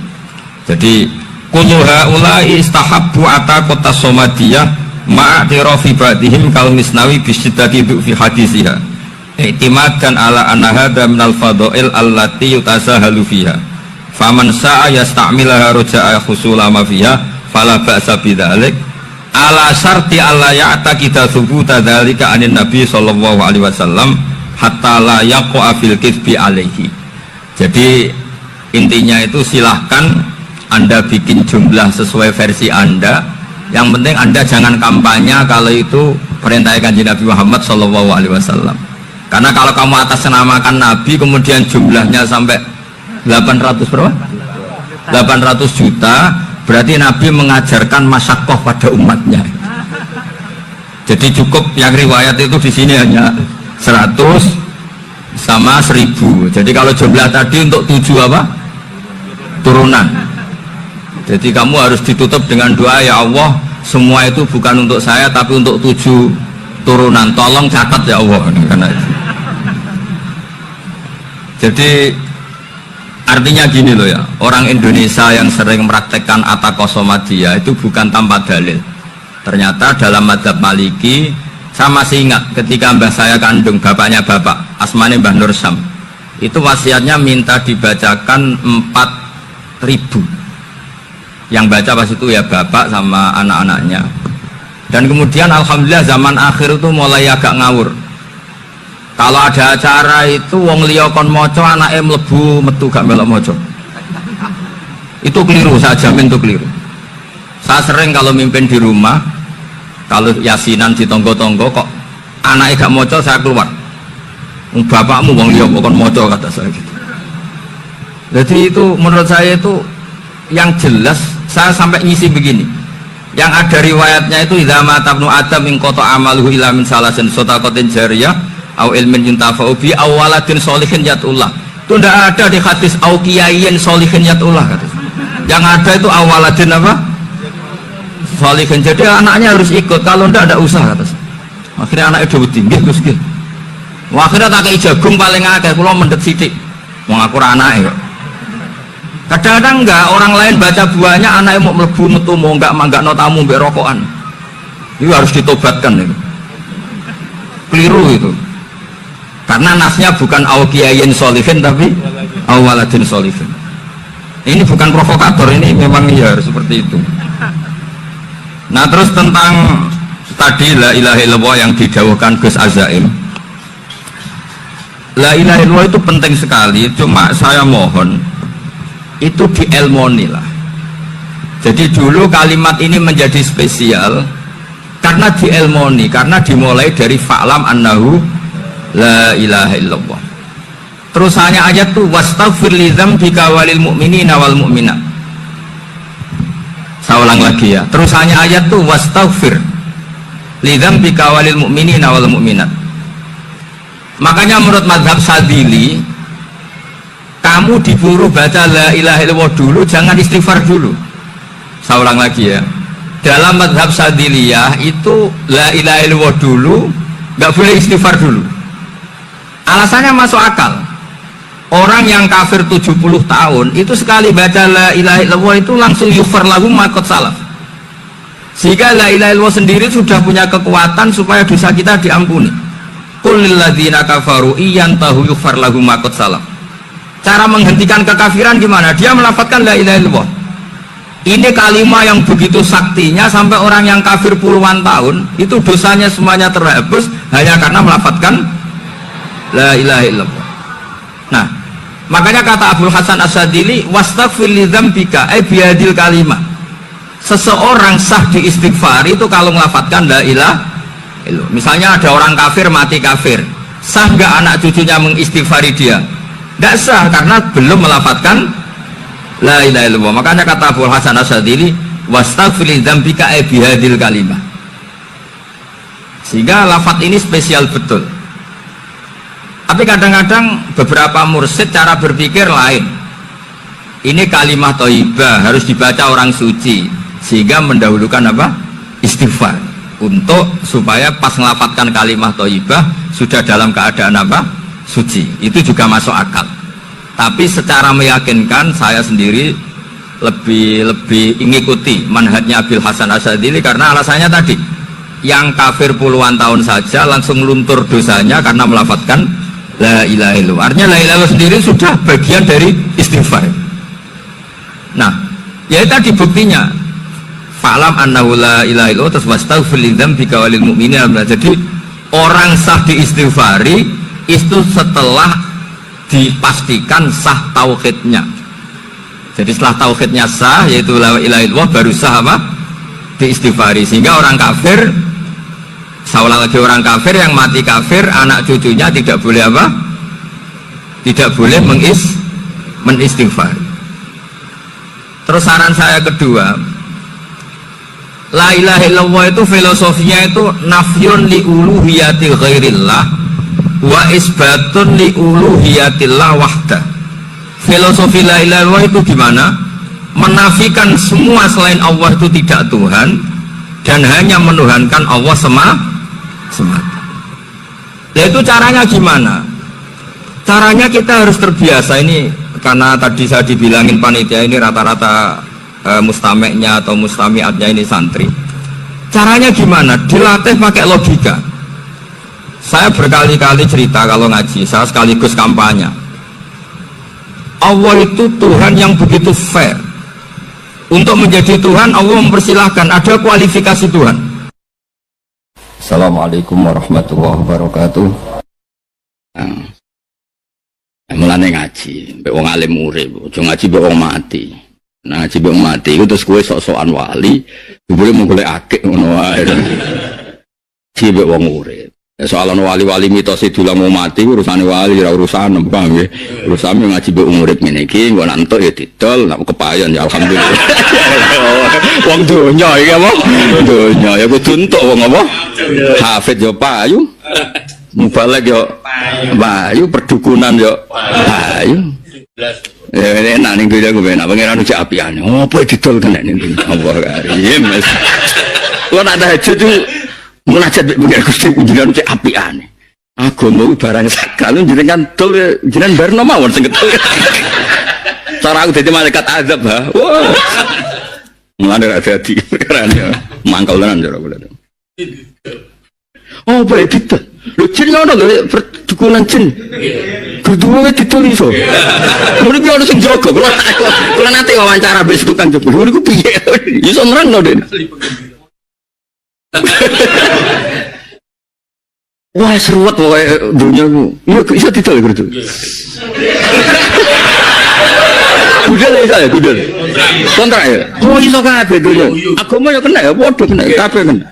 Jadi kullu haula'i istahabbu ataqatas somadiyah ma'atirafi ba'dihim kal Misnawi bi syiddati fi hadisiha. I'timadan ala anna hadza minal fadha'il allati yutasahalu fiha. Faman sa'a yasta'milaha roja'a khusula ma fiha fala ba'sa bidzalik ala syarti alla ya'taqida thubuta dzalika anin nabi sallallahu alaihi wasallam hatta la yaqa fil kitsbi alaihi. Jadi intinya itu silahkan Anda bikin jumlah sesuai versi Anda, yang penting Anda jangan kampanye kalau itu perintah Kanjeng Nabi Muhammad sallallahu alaihi wasallam. Karena kalau kamu atasnamakan Nabi kemudian jumlahnya sampai 800 berapa? 800 juta, berarti Nabi mengajarkan masyakoh pada umatnya. Jadi cukup yang riwayat itu di sini hanya 100 sama 1000. Jadi kalau jumlah tadi untuk 7 apa? Turunan. Jadi kamu harus ditutup dengan doa, ya Allah, semua itu bukan untuk saya tapi untuk 7 turunan. Tolong catat ya Allah. Karena itu. Jadi artinya gini loh ya, orang Indonesia yang sering mempraktekkan ataqosomadiyah itu bukan tanpa dalil. Ternyata dalam madzhab Maliki, saya masih ingat ketika mbah saya kandung, bapaknya bapak, asmane Mbah Nur Syam, itu wasiatnya minta dibacakan 4.000. Yang baca pas itu ya bapak sama anak-anaknya. Dan kemudian alhamdulillah zaman akhir itu mulai agak ngawur. Kalau ada acara itu wong liya kon maca anake mlebu metu gak melok maca. Itu keliru, saya jamin itu keliru. Saya sering kalau mimpin di rumah, kalau yasinan di tonggo-tonggo kok anake gak maca, saya keluar. Bapakmu wong liya kok kon maca, kata saya gitu. Jadi itu menurut saya itu yang jelas, saya sampai ngisi begini. Yang ada riwayatnya itu idza mata ibnu adam min qata amaluhu ila min salasin shadaqatin jariyah au ilmin yuntafa'u bi awaladin sholihin yatullah. Itu tidak ada di hadis au kiyayin sholihin yatullah kata. Yang ada itu awaladin apa? Sholihin. Jadi anaknya harus ikut, kalau tidak usah kata. Akhirnya anaknya udah tinggi terus gitu. Akhirnya tak kei jagung paling akeh, kula mendhet sithik. Wong aku ora anake kok. Kadang-kadang enggak, orang lain baca buahnya anaknya mau mlebu metu mau enggak manggakno tamu mbek rokokan. Itu harus ditobatkan itu. Keliru itu. Karena nasnya bukan awkiyayin sholihin tapi awaladin sholihin. Ini bukan provokator, ini memang ya harus seperti itu. Nah terus tentang tadi la ilaha illallah yang didawuhkan Gus Azaim. La ilaha illallah itu penting sekali, cuma saya mohon itu dielmoni lah. Jadi dulu kalimat ini menjadi spesial karena dielmoni, karena dimulai dari fa'lam annahu la ilaha illallah. Terus hanya ayat tuh wastaghfir li dzambika walil mu'minina wal mu'minat. Saya ulang lagi ya. Terus hanya ayat tuh wastaghfir li dzambika walil mu'minina wal mu'minat. Makanya menurut mazhab Sadili, kamu diburu baca la ilaha illallah dulu, jangan istighfar dulu. Saya ulang lagi ya. Dalam mazhab Sadiliyah itu la ilaha illallah dulu, nggak boleh istighfar dulu. Alasannya masuk akal. Orang yang kafir 70 tahun itu sekali baca la ilaha illallah itu langsung yughfar lahu ma qad salaf. Sehingga la ilaha illallah sendiri sudah punya kekuatan supaya dosa kita diampuni. Qul lil ladzina kafaru iyantahu yughfar lahum ma qad salaf. Cara menghentikan kekafiran gimana? Dia melafadzkan la ilaha illallah. Ini kalimat yang begitu saktinya sampai orang yang kafir puluhan tahun itu dosanya semuanya terhapus hanya karena melafadzkan la ilaha illallah. Nah, Makanya kata Abdul Hasan Asyadili, wastaghfir li dzambika ay bihadil kalimah. Seseorang sah di istighfar itu kalau melafatkan la ilaha illallah. Misalnya ada orang kafir mati kafir, sah nggak anak cucunya mengistighfari dia? Tidak sah, karena belum melafatkan la ilaha illallah. Makanya kata Abdul Hasan Asyadili, wastaghfir li dzambika ay bihadil kalimah. Sehingga lafaz ini spesial betul. Tapi kadang-kadang beberapa mursyid cara berpikir lain. Ini kalimah thayyibah harus dibaca orang suci, sehingga mendahulukan apa? Istighfar, untuk supaya pas melafatkan kalimah thayyibah sudah dalam keadaan apa? Suci. Itu juga masuk akal. Tapi secara meyakinkan saya sendiri lebih mengikuti manhajnya Abil Hasan Asyadili, karena alasannya tadi, yang kafir puluhan tahun saja langsung luntur dosanya karena melafatkan la ilaha illallah. Artinya la ilaha illallah sendiri sudah bagian dari istighfar. Nah, ya tadi buktinya. Fa'lam annahu la ilaha illallah terus wastaghfir li dzambika walil mu'minina. Jadi orang sah diistighfari itu setelah dipastikan sah tauhidnya. Jadi setelah tauhidnya sah, yaitu la ilaha illallah, baru sah apa? Diistighfari. Sehingga orang kafir, seolah lagi orang kafir yang mati kafir, anak cucunya tidak boleh apa? Tidak boleh menistighfar. Terus saran saya kedua, la ilaha illallah itu filosofinya itu nafyun li uluhiyatil ghairillah wa isbatun li uluhiyatillah wahda. Filosofi la ilaha illallah itu gimana? Menafikan semua selain Allah itu tidak Tuhan, dan hanya menuhankan Allah semata. Ya itu caranya gimana? Caranya kita harus terbiasa ini, karena tadi saya dibilangin panitia ini rata-rata mustameknya atau mustamiatnya ini santri. Caranya gimana? Dilatih pakai logika. Saya berkali-kali cerita kalau ngaji, saya sekaligus kampanye. Allah itu Tuhan yang begitu fair. Untuk menjadi Tuhan, Allah mempersilahkan, ada kualifikasi Tuhan. Assalamualaikum warahmatullahi wabarakatuh. Mulane ngaji, mbek wong alim urip, aja ngaji mbek wong mati. Nah, ngaji mbek wong mati iku terus kowe sok-sokan wali, boleh mung golek akeh ngono wae. Ci mbek wong urip. Soal ana wali-wali mitos dulang mau mati urusane wali ora urusan paham nggih. Urusane ngaji mbek wong urip ngene iki, engko nek entuk ya didol, nek kepayon ya alhamdulillah. Wong donya iki apa? Donya ya kudu entuk wong apa? Hafid yo payu. Mubalek yo payu, perdukunan yo payu. Ya enak ning dunya ku enak, pangeran cek apiane. Opo didol kena ning Allah karim. Kuwi nak tahajud itu munajat mbek pengen Gusti jenengan cek apiane. Agama barang sakral jenengan dol jenengan barno mawon sing ketul. Cara aku dadi malaikat azab ha. Wah. Mulane ra dadi perkara mangkel tenan cara kula. Oh, boleh didol. Lho jin ngono lho perdukunan jin. Kedua didol iso. Mriki ono sing jaga. Kula nate wawancara mbek tukang jebul. Niku piye? Iso nerangno Den. Wah seruat wae dunyaku. Iya iso didol gitu. Budal iso ya budal. Kontrak ya. Oh iso kabeh dunya. Agama ya kena ya padha kena kabeh kena.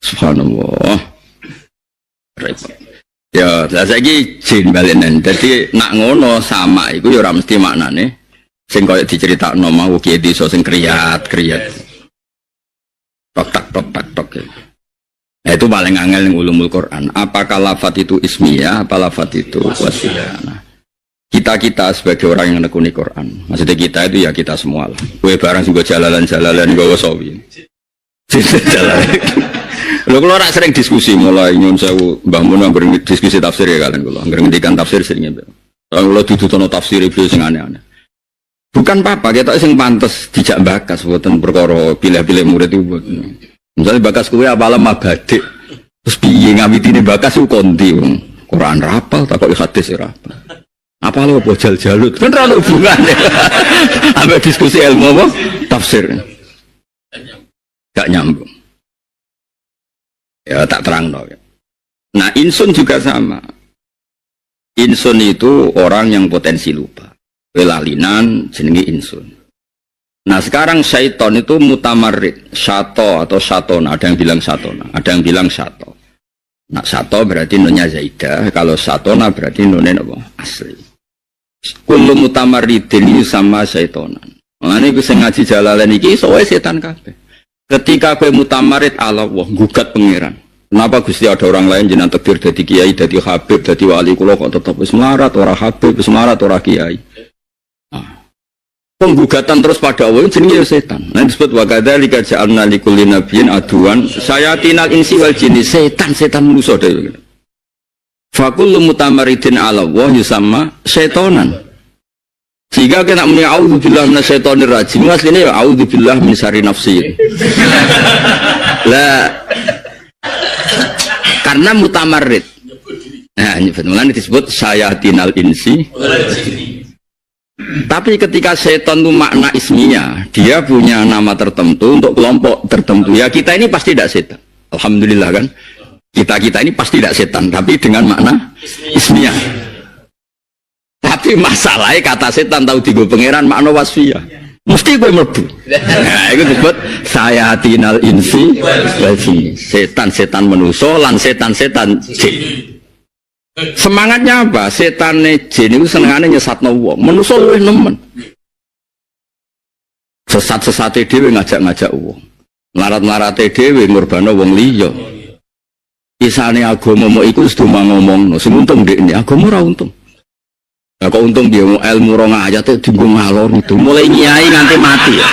Subhanallah. Repot. Ya, saiki jin balenan. Dadi nak ngono sama iku ya ora mesti maknane sing koyo diceritakno mau kiye desa sing kriyat-kriyat. Tok ya. Nah, itu paling angel yang ulumul Quran. Apakah lafaz itu ismiyah, apa lafaz itu wasiyah? Nah, kita sebagai orang yang menekuni Quran, maksudnya kita itu ya kita semua lah. Kue barang juga jalalan gawa sawi. Jalalan. Lo kalau orang sering diskusi mulai nyun sewu Mbah Mun anggere diskusi tafsir ya kalian kalau anggere ngendikan tafsir seringnya. Kalau dudu tafsir itu sing aneh-aneh. Bukan apa-apa, kita sing pantes dijak bakas buatan perkara pilih-pilih murid itu buat. Misalnya bakas kue apalah mabadik, terus piye ngawitine bakas itu konti, Quran rapal, takut hadis rapal. Apa lo bojal jalut? Kan terlalu hubungannya. Sampai diskusi ilmu apa? Tafsir. Gak nyambung. Ya tak terang dong. Nah insun juga sama. Insun itu orang yang potensi lupa. Lalinan jenenge insun. Nah sekarang syaiton itu mutamarrid, syato atau syatona, ada yang bilang syatona, ada yang bilang syato. Nah syato berarti nunnya zaidah, kalau syatona berarti nunnya apa? Asli. Kullu mutamarridin sama syaitonan. Mulane bisa ngaji Jalalain iki soalnya setan kabeh. Ketika kowe mutamarid ala Allah, gugat pangeran. Kenapa Gusti ada orang lain jenengan takdir dadi kiai, dadi habib, dadi wali kula kok tetep wis melarat ora habib, wis melarat ora kiai. Penggugatan terus pada Allah jenenge setan. Nah disebut wa kadzalika ja'alna likulli nabiyyin aduan sayatinal insi wal jinni, setan manusa dhewe. Fa kullu mutamaridin 'ala Allah yusamma syaitonan. Sehingga kena muni auzubillahi minasyaitonir rajim. Asline ya auzubillahi min syarri nafsi. Lah karena mutamarid. Nah, ini disebut sayatinal insi. Tapi ketika setan itu makna isminya, dia punya nama tertentu untuk kelompok tertentu. Ya kita ini pasti tidak setan. Alhamdulillah kan. Kita ini pasti tidak setan, tapi dengan makna isminya. Tapi masalahnya kata setan tahu digo pangeran makna wasfiyah. Mesti gue mlebu. Nah, itu disebut sayatinal insi wal jinni. Setan-setan manusa lan setan-setan jin. Semangatnya apa? Setan jin itu senengane nyesatno wong. Manusa luwih nemen. Sesat-sesate dhewe ngajak-ngajak wong. Larat-larate dhewe ngurbano wong liya. Isane agama mau iku wis ngomongno, sing untung ndekne agama ora untung. Nah, kok untung dia mau ilmu rong ayat itu dienggo ngalor itu. Mulai nyai nganti mati ya.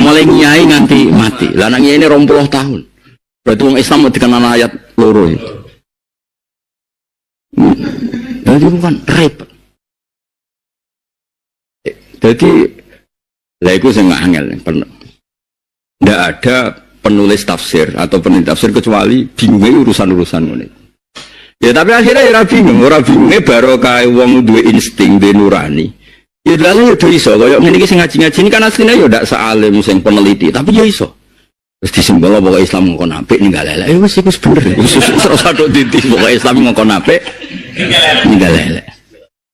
Mulai nyai nganti mati. Lah nek nyai ini 20 tahun. Berarti wong Islam mau dikenal ayat loro itu. Jadi bukan repot. Jadi lah itu saya nggak angel. Tidak ada penulis tafsir atau penulis tafsir kecuali bingungnya urusan-urusan ini. Ya tapi akhirnya ya orang bingungnya baru kayak wong duwe insting, duwe nurani. Ya lalu ya iso, kayak ngene iki sing ngaji-ngaji ini kan aslinya ya ndak sealim sing peneliti, tapi ya iso. Terus disimbol bahwa Islam ngkon apik ninggal elek. Wis iku bener. Terus aduk titik bahwa Islam ngkon apik ninggal elek.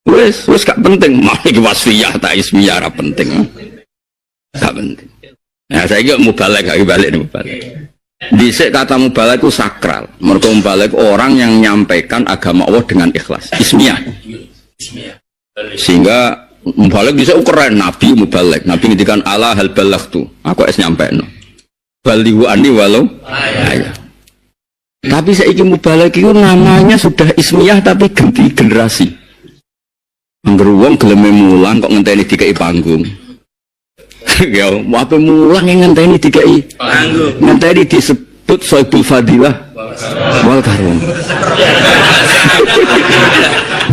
Wis gak penting, mau iki wasfiyah ta ismiyah ora penting. Gak penting. Nah, saya kira mubalek, balik nih mubalek. Dhisik kata mubalek itu sakral. Mergo mubalek orang yang menyampaikan agama Allah dengan ikhlas. Ismiyah. Sehingga mubalek dhisik keren, nabi mubalek. Nabi ngendikan ala hal balaghtu. Aku es nyampaikno. Balighu anni walau ayah. Tapi saiki mubalek itu namanya sudah ismiyah tapi ganti generasi. Angger wong geleme mulang kok ngenteni dikei panggung. Ya, apa mulang yang ngenteni dikai panggung. Ngenteni disebut Soibul Fadilah wal Karim.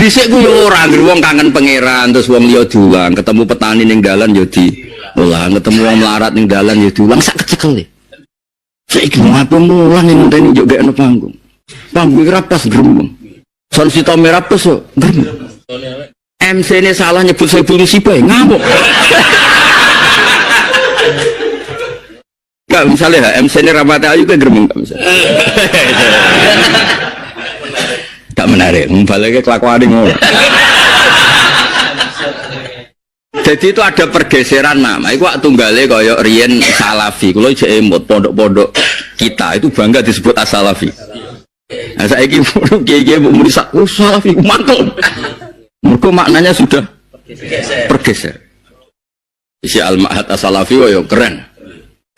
Dhisik ku yo ora anggere wong kangen pangeran terus wong liya diulang, ketemu petani ning dalan yo diulang, ketemu wong melarat ning dalan yo diulang sak kecekel. Saiki apa mulang yang ngenteni yo gak ono panggung. Panggung ora pas gremeng. Son sita merah pas yo gremeng. MC ini salah nyebut Soibul Musibah ngamuk. Enggak misalnya MC ini Rahmat Ayu kan gremeng enggak misalnya. Tak menarik, membaliknya kelakuan ini. Jadi itu ada pergeseran nama. Iku waktu tunggale koyok Rien Salafi. Kalau jek emot pondok-pondok kita itu bangga disebut as-Salafi. Nah saya ini kiai-kiai mau merisak, oh Salafi mantul. Mereka maknanya sudah bergeser. Isi al-ma'had as-Salafi yo keren.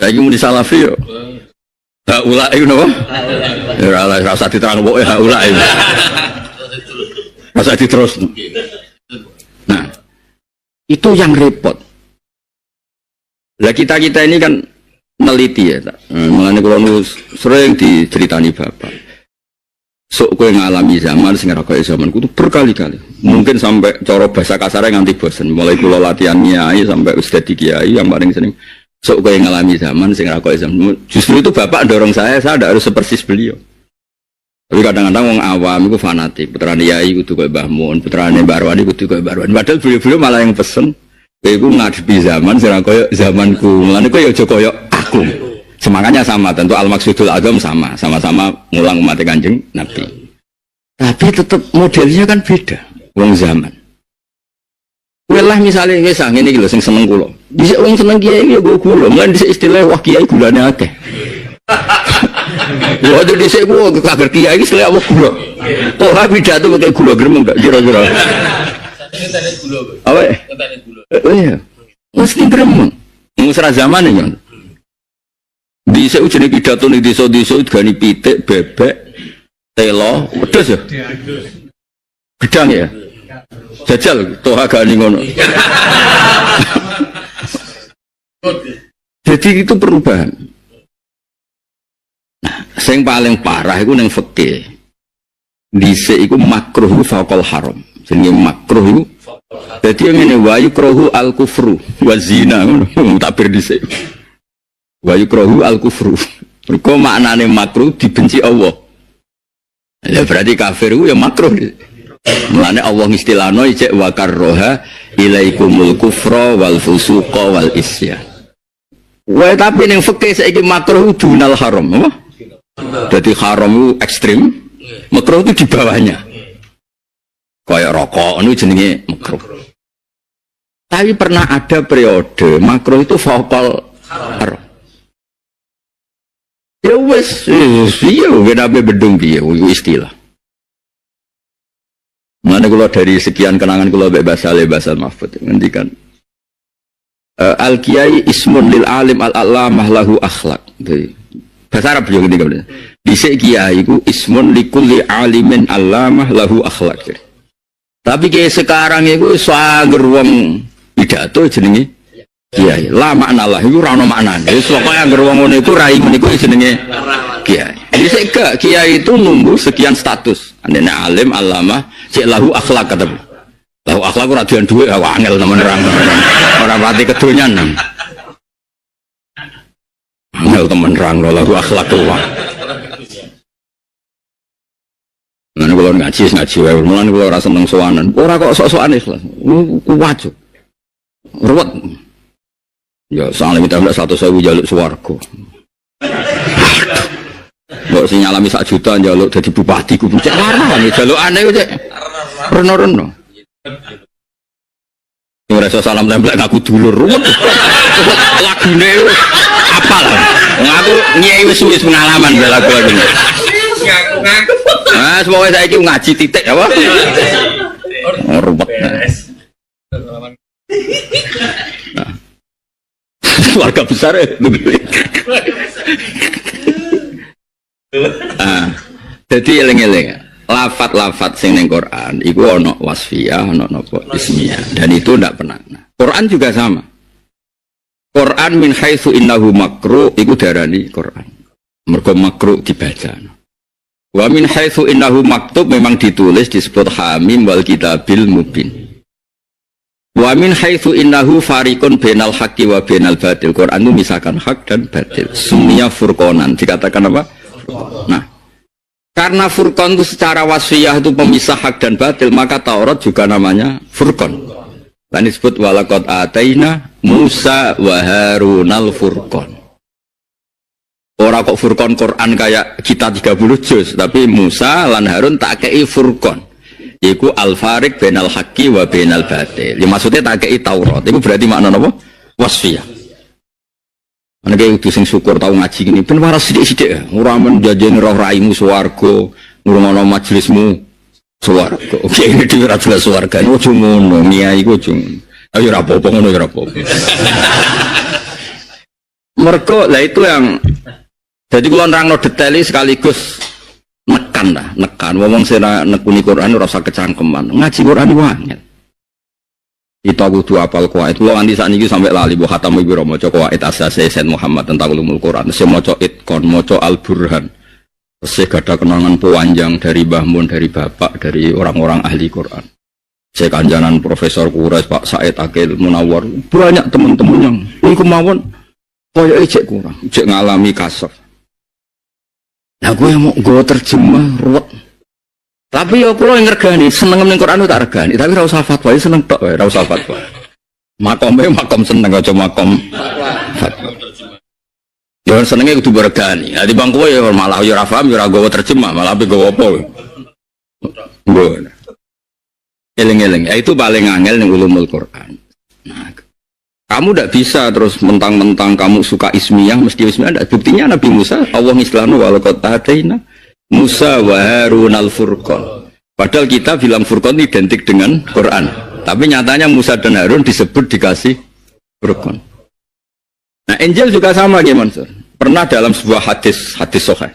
Saya ini mau di Salafi yo. Haulai itu apa? Ya Allah, rasa diterang pokoknya haulai. Rasa diterus. Nah, itu yang repot. Lah kita ini kan meneliti ya. Mengenai kalau sering diceritani bapak. Sok kowe ngalami zaman sing ora kaya zamanku itu berkali-kali. Mungkin sampai cara bahasa kasarnya nganti bosen. Mulai kula latihan kiai sampai ustaz kiai yang paling sering sok kowe ngalami zaman sing ora kaya zaman. Justru itu bapak dorong saya tidak harus sepersis beliau. Tapi kadang-kadang wong awam itu fanatik. Putrane yai kudu koyo Mbah Mun, putrane Mbah Arwani kudu koyo Mbah Arwani. Padahal beliau malah yang pesen kowe iku ngadepi zaman sing ora kaya zamanku. Mulane kowe ya aja kaya aku. Semangatnya sama, tentu al-maksudul agam sama-sama ngulang umat Kanjeng Nabi. Tapi tetap modelnya kan beda. wong zaman. Welah misalnya wis ngene iki lho sing seneng kula. Dhisik wong seneng kiai ya go kula, lan dhisik istilah wah kiai gulane akeh. Waduh dhisik ku kabar kiai iki selek wong kula. Oh pidato pakai gula gremeng gak kira-kira. Katane gula. Apa? Katane gula. Oh iya. Mesti gremeng. Musra zaman ya. Dhisik jenenge pidato ning desa-desa digani pitik, bebek, telo, wedhus ya. Gedang ya. Jajal toh agak ngono. Jadi itu perubahan. Nah, yang paling parah itu neng fikih. Dhisik iku makruh faqal haram. Jenenge makruh iku. Dadi ngene wa yukrahu al kufru wa zina ngono takbir dhisik. Wa yukrahu al kufru. Mergo maknane makruh dibenci Allah. Ya berarti kafir itu ya makruh. Mulane Allah ngistilahno ijek wa karroha ilaikumul kufra wal fusuqa wal isyan. Wah tapi ning fikih saiki makruh dunal haram, apa? Jadi haram itu ekstrim, makruh itu di bawahnya. Kayak rokok itu jenenge makruh. Tapi pernah ada periode makruh itu faqal haram. Ya wes, iya, kenapa bedung dia, istilah. Mana kalau dari sekian kenangan kalau bebas mahfud nanti kan al kiai ismun lil alim al alamah lahu akhlak. Jadi bahasa Arab juga ini di kiai itu ismun likulli alimin alamah lahu akhlak. Tapi kayak sekarang itu sager wong pidato jenenge kiai. La makna lah itu ora ono maknane. Wis pokoke anggere wong ngono iku rai niku jenenge kiai. Jadi kiai itu nunggu sekian status. Andene alim alamah cek lahu akhlak kata. Lahu akhlak ora dian dhuwit angel temen nerang. Ora pati kedonyan. Angel temen nerang lahu akhlak tuwa. Lan kula ngaji wae, mulan kula ora seneng sowanan. Ora kok sok-sokan ikhlas. Kuwat. Ruwet. Ya soalnya kita tidak 100.000 jaluk swarga. Mbok sing nyalami 1 juta njaluk dadi bupati ku cek warna jaluk aneh cek. Reno-reno. Ora iso salam tempel ngaku dulur ruwet. Lagune apal. Ngaku nyai wis pengalaman lagu lagi. Ngaku. Nah, semoga saiki ngaji titik apa? Ruwet. Keluarga besar ya. Jadi eling-eling lafat-lafat sing ning Quran iku ana wasfiyah, ana napa ismiyah dan itu ndak pernah. Quran juga sama. Quran min haitsu innahu makruh iku darani Quran. Mergo makruh dibaca. Wa min haitsu innahu maktub memang ditulis disebut hamim wal kitabil mubin. Wa min haitsu innahu fariqun bainal haqqi wa bainal batil. Quran itu misalkan hak dan batil. Sumia furqanan dikatakan apa? Nah, karena furqan itu secara wasfiyah itu pemisah hak dan batil, maka Taurat juga namanya furqan. Dan disebut walaqad ataina Musa wa Harunal furqan. Ora kok furqan Quran kayak kita 30 juz, tapi Musa lan Harun tak kei furqan. Iku al-fariq bainal haqqi wa bainal batil. Ya maksudnya tak kei Taurat. Itu berarti makna apa? Wasfiyah. Ana kayak sing syukur tau ngaji gini, ben waras sithik-sithik ya. Ora men janjeni roh raimu swarga, ngrungokno majelismu swarga. Oke, ini dhewe ora jelas swarga. Ojo ngono, nyai iku ojo. Ayo ora apa-apa ngono ora apa-apa. Mergo lah itu yang jadi kula nerangno detail sekaligus nekan lah, nekan. Wong sing nekuni Quran ora usah kecangkeman. Ngaji Quran iku angel. Kita kudu apal kuwait. Kula nganti sakniki sampai lali bu khatam ibu maca kuwait asase Said Muhammad tentang ulumul Quran. Saya maca Itqan, maca Al-Burhan. Saya gada kenangan panjang dari Mbah Mun, dari bapak, dari orang-orang ahli Quran. Saya kanjanan Profesor Quraisy, Pak Said Akil Munawar. Banyak teman-teman yang iku mawon koyo ejek kurang, ejek ngalami kasar. Nah gue mau gue terjemah ruwet. Tapi ya kalau yang ngergani, seneng ning Quran tak regani, tapi ora usah fatwa, seneng tok wae, ora usah fatwa. Makome makom seneng aja makom fatwa. Ya senenge kudu regani. Lah timbang kowe ya malah ya ora paham ya ora gowo terjemah, malah ape gowo apa. Nggo. Eling-eling, itu paling angel ning ulumul Quran. Nah, kamu tidak bisa terus mentang-mentang kamu suka ismiyah mesti ismiyah. Buktinya Nabi Musa Allah ngislahnu wa laqad ataina Musa wa Harun al-Furqan. Padahal kita bilang Furqan identik dengan Quran, tapi nyatanya Musa dan Harun disebut dikasih Furqan. Nah, Injil juga sama gimana Mansur? Pernah dalam sebuah hadis sahih.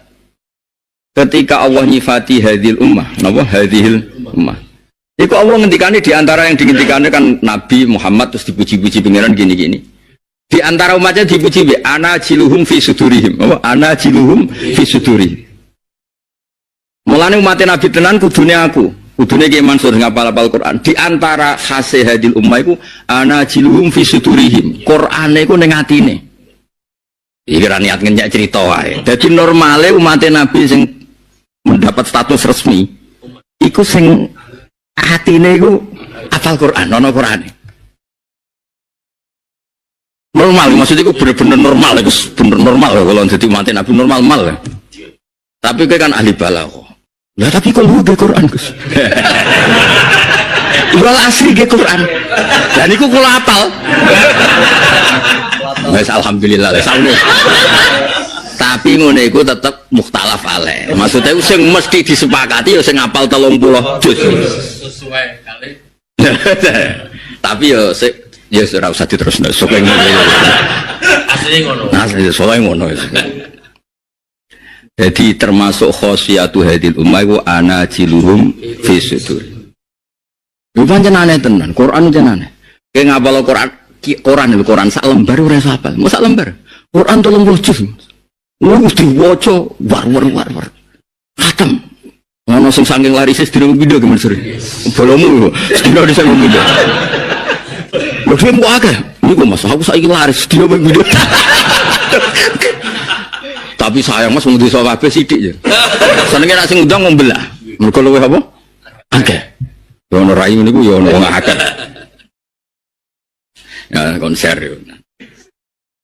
Ketika Allah nyifati hadhil ummah, napa hadhil ummah? Iku Allah ngendikane di antara yang dihentikannya kan Nabi Muhammad terus dipuji-puji pengiran gini-gini. Di antara umatnya dipuji be ana jiluhum fi sudurihim. Apa? Ana jiluhum fi sudurihim. Mulane umat Nabi tenan kudune aku. Kudune Ki Mansur ngapal-apal Quran. Di antara khase hadil ummah iku ana jiluhum fi sudurihim. Qur'ane iku ning atine. Iki ra niat ngenyek cerita wae. Dadi normale umat Nabi sing mendapat status resmi iku sing atine iku hafal Quran, ana Qurane. Normal, maksudnya iku bener-bener normal, iku bener normal kalau dadi umat Nabi normal. Tapi kowe kan ahli balaghah. Ya tapi kalau udah Quran Gus. Wal asri ge Quran. Dan iku kula hafal. Wes alhamdulillah wes. Tapi ngono iku tetep mukhtalaf alaih. Maksudnya sing mesti disepakati ya sing hafal 30 juz. Sesuai kali. Tapi ya ya ora usah diterusno sok ngono. Asline ngono. Asline soalnya ngono. Jadi termasuk khosiyatu hadil ummah iku ana jiluhum fi sudur. Iku pancen aneh tenan, Quran jenane. Kowe ngapal Quran sak lembar ora iso hafal. Mau sak lembar. Quran 30 juz. Wis diwaca war. Khatam. Ono sing saking laris sedina video ke Mansur. Bolomu sedina disa video. Lho sing kok akeh. Niku Mas, aku saiki laris sedina video. Tapi sayang Mas mung disa kabeh sithik ya. Senenge nek sing undang ngombelah. Mergo luwih apa? Akeh. Ya ono rai niku ya ono wong akeh. Ya konser yo.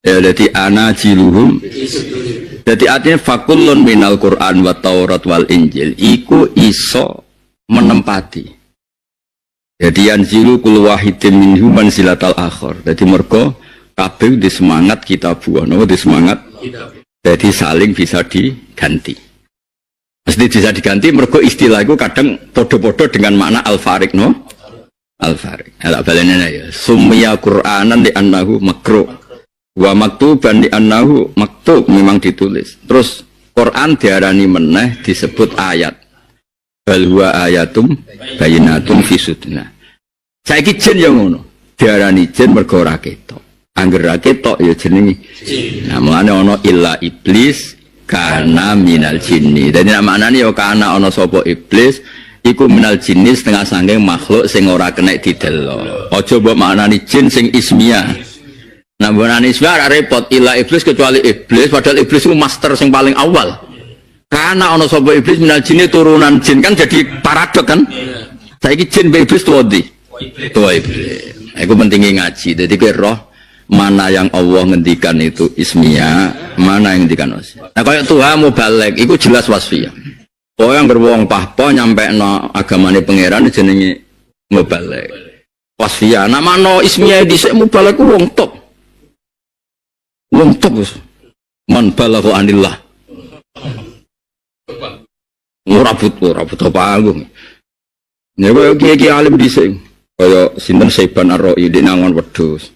Ya dadi ana jiluhum. Dadi artinya fakullun minal Qur'an wa Taurat wal Injil iku iso menempati. Jadi yanzilu kul wahidin minhum manzilatal akhir. Dadi mergo kabeh di semangat kita buah, napa di semangat jadi saling bisa diganti. Mesti bisa diganti mergo istilah itu kadang podo-podo dengan makna al-farik, no? Al-farik. Ala balene ya. Sumya Qur'anan li annahu makruh. Wa maktuban li annahu maktub memang ditulis. Terus Quran diarani meneh disebut ayat. Bal huwa ayatum bayinatun fi sudna. Saiki jin ya ngono. Diarani jin mergo ora ketok. Angger ra ketok ya jenenge jin. Nah, mulane ana illa iblis kana minal jinni. Dadi maknane ya kana ana sapa iblis iku minal jinni setengah saking makhluk sing ora kena didelok. Aja mbok maknani jin sing ismiyah. Nah, mbok ismiyah repot illa iblis kecuali iblis padahal iblis itu master sing paling awal. Karena ana sapa iblis minal jinni turunan jin kan jadi paradok kan. Saiki jin be iblis tuwa ndi? Tuwa iblis. Iku pentingnya ngaji. Jadi kowe roh mana yang Allah ngendikan itu ismiyah, mana yang ngendikan wasfiyah. Nah kayak Tuhan mau balik, itu jelas wasfiyah. Oh yang berwong pahpo nyampe no agamane pangeran jenenge mau balik. Wasfiyah. Nama no ismiyah di sini mau balik wong top. Wong top us. Man balaku anillah. Murabut apa agung. Ya kayak kiai alim di sini. Kayak sinten Saiban Ar-Ra'i di nangon wedhus.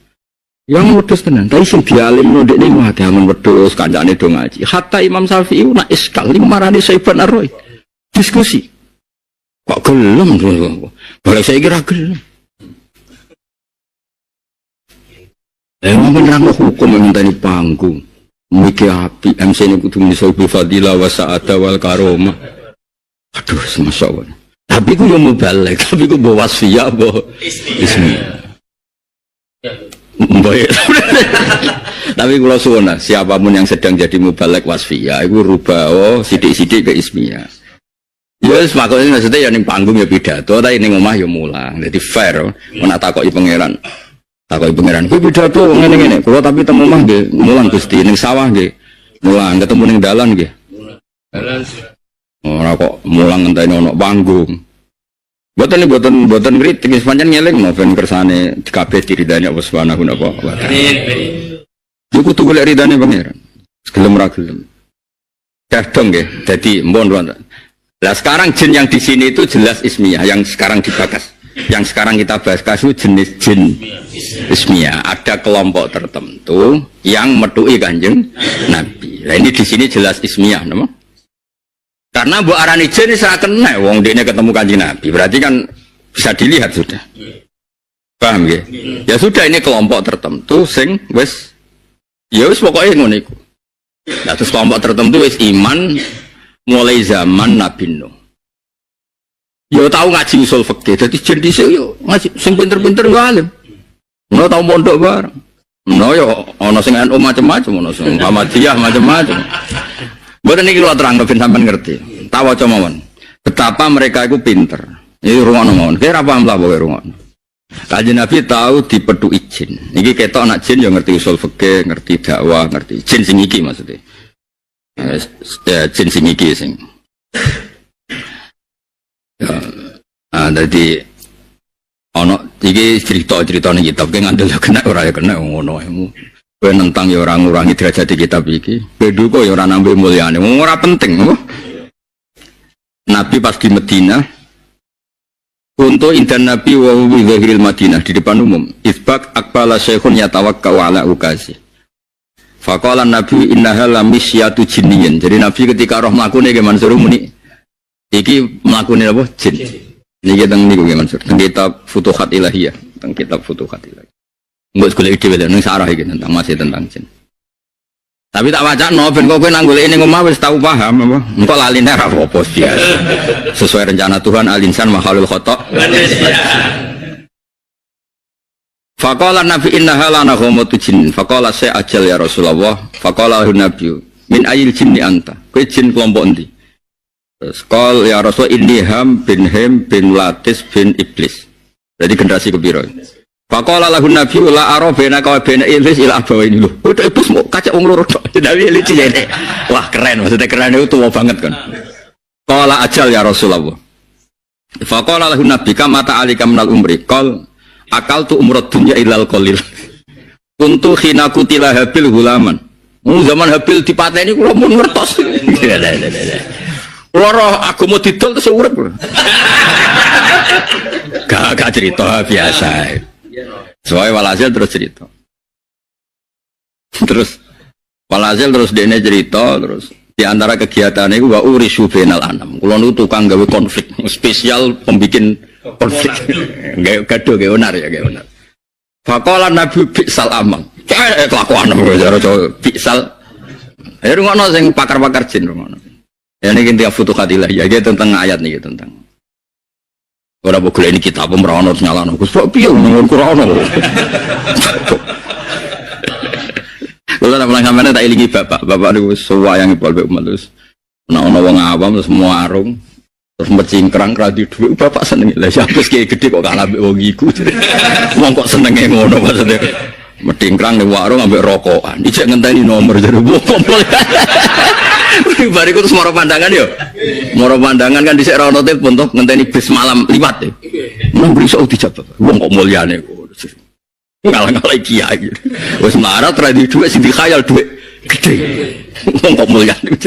Yang wedhus tenan, tapi sing dialim no ndekne mah diamun wedhus kancane do ngaji. Hatta Imam Syafi'i nak iskal marani Saiban Ar-Ra'i. Diskusi. Kok gelem to? Balik saya kira gelem. Emang nerang hukum ngenteni panggung. Miki api MC ini kudu miso bil fadilah wa sa'ada wal karomah. Aduh, masyaallah. Tapi ku yo mubalek, tapi ku bawa wasfiyah apa? Bismillah. Baik. Tapi kalau suwun siapapun yang sedang jadi mubalek wasfiyah itu rubah sidik-sidik ke ismiyah. Ya makanya maksudnya ya ning panggung ya pidato tapi ning omah ya mulang. Jadi fair menak takoki pangeran. Takoki pangeran kuwi pidato ngene-ngene. Kula tapi teng omah nggih mulang Gusti ning sawah nggih. Mulang ketemu ning dalan nggih. Dalan. Ora kok mulang ngenteni ono panggung. Boten kritik sepanjang ngeleng no ben kersane kabeh diridani Allah Subhanahu wa taala. Yo kudu golek ridane pangeran. Gelem ra gelem. Kadang nggih dadi mbon. Lah sekarang jin yang di sini itu jelas ismiyah yang sekarang dibakas. Yang sekarang kita bahas kasus jenis jin ismiyah. Ada kelompok tertentu yang metuki Kanjeng Nabi. Nah ini di sini jelas ismiyah, nama? Karena Bu arani jin ini sangat kena, wong dene ketemu Kanjeng Nabi. Berarti kan bisa dilihat sudah. Paham ya? Ya sudah ini kelompok tertentu sing wis ya wis pokoke ngono iku. Nah terus kelompok tertentu wis iman mulai zaman Nabi Nuh. Yo tahu ngaji usul fikih, dadi jin dhisik yo ngaji sing pinter-pinter yo alim. Ono tau pondok bareng. Ono yo ana sing NU macam-macam, ono sing Muhammadiyah macam-macam. Mboten iki kula terangno ben sampean ngerti. Tak waca mawon. Betapa mereka itu pinter. Iki rungono mawon. Kira paham lah pokoke rungono. Kanjeng Nabi tahu dipethuki jin. Iki ketok anak jin yo ngerti usul fikih, ngerti dakwah, ngerti jin sing iki maksudnya. Ya jin sing iki sing. Ya, jadi ono iki cerita ning kitab ki ngandel kena ora ya kena ngono emu. Kowe nentang ya ora ngurangi derajat kitab iki. Beduko ya ora nambah mulyane. Ora penting apa? Nabi pas di Madinah untuk indan Nabi wa bi zahiril Madinah di depan umum. Isbaq aqbala syekhun yatawakkau ala ukasi. Faqala Nabi innaha lamisyatu jinniyin. Jadi Nabi ketika roh mlakune ke Mansur muni iki mlakune apa? Jin. Niki teng niku nggih Mansur. Teng kitab Futuhat Ilahiyah, teng kitab Futuhat Ilahiyah. Mbok golek dhewe lho ning sarah iki tentang masih tentang jin. Tapi tak wacana ben kok kowe nang golek ning omah wis tau paham apa. Engko laline ra apa biasa. Sesuai rencana Tuhan al-insan mahalul khata'. Faqala Nabi innaha lana ghamatu jin. Faqala sa ajal ya Rasulullah. Faqala Nabi min ayil jinni anta. Kowe jin kelompok endi? Sekol ya Rasul ini Ham bin Latis bin Iblis. Jadi generasi kepiro. Faqala lahu Nabi la ara bainaka wa bain Iblis ila abawaini lho. Udah Iblis mau kacak wong loro tok. Nabi lucu ya. Wah keren, maksudnya keren itu tua banget kan. Qala ajal ya Rasulullah. Faqala lahu Nabi kam ata alika minal umri. Qal akaltu umrad dunya ilal qalil. Kuntu khina kutila Habil hulaman. Zaman Habil dipateni kula mun ngertos. Loro aku mau didol terus urip. Gak cerita biasa. Soalnya walhasil terus cerita. Terus walhasil terus dene cerita terus di antara kegiatan itu wa urisu bainal anam. Kulo niku tukang gawe konflik, spesial pembikin konflik. Gaduh ge onar ya, ge onar. Faqala Nabi bi'sal amang. Kelakuan cara bi'sal. Ya rungono sing pakar-pakar jin rungono. Ya ini kita Futuhat Ilahiyah ya tentang ayat nih tentang orang boleh ini kita pemerono nyala nunggu sebab piye nunggu kurono. Kalau ada pelang kamera tak ilingi bapak itu sewa yang ibu umat terus, nah wong awam terus semua arung terus bercingkrang keradi duit bapak seneng lah siapa sih gede kok kalah wong iku, wong kok senengnya ngono maksudnya. Medingkrang di warung ambek rokokan. Ijek ngenteni nomor jadi kompol. Bariku terus moro pandangan yo. Moro pandangan kan dhisik ra ono telepon to ngenteni bis malam liwat e. Nang iso dijawab. Wong kok mulyane kok. Ngalah-ngalah kiai. Wis melarat ra di dhuwit sing dikhayal dhuwit gede. Wong kok mulyane.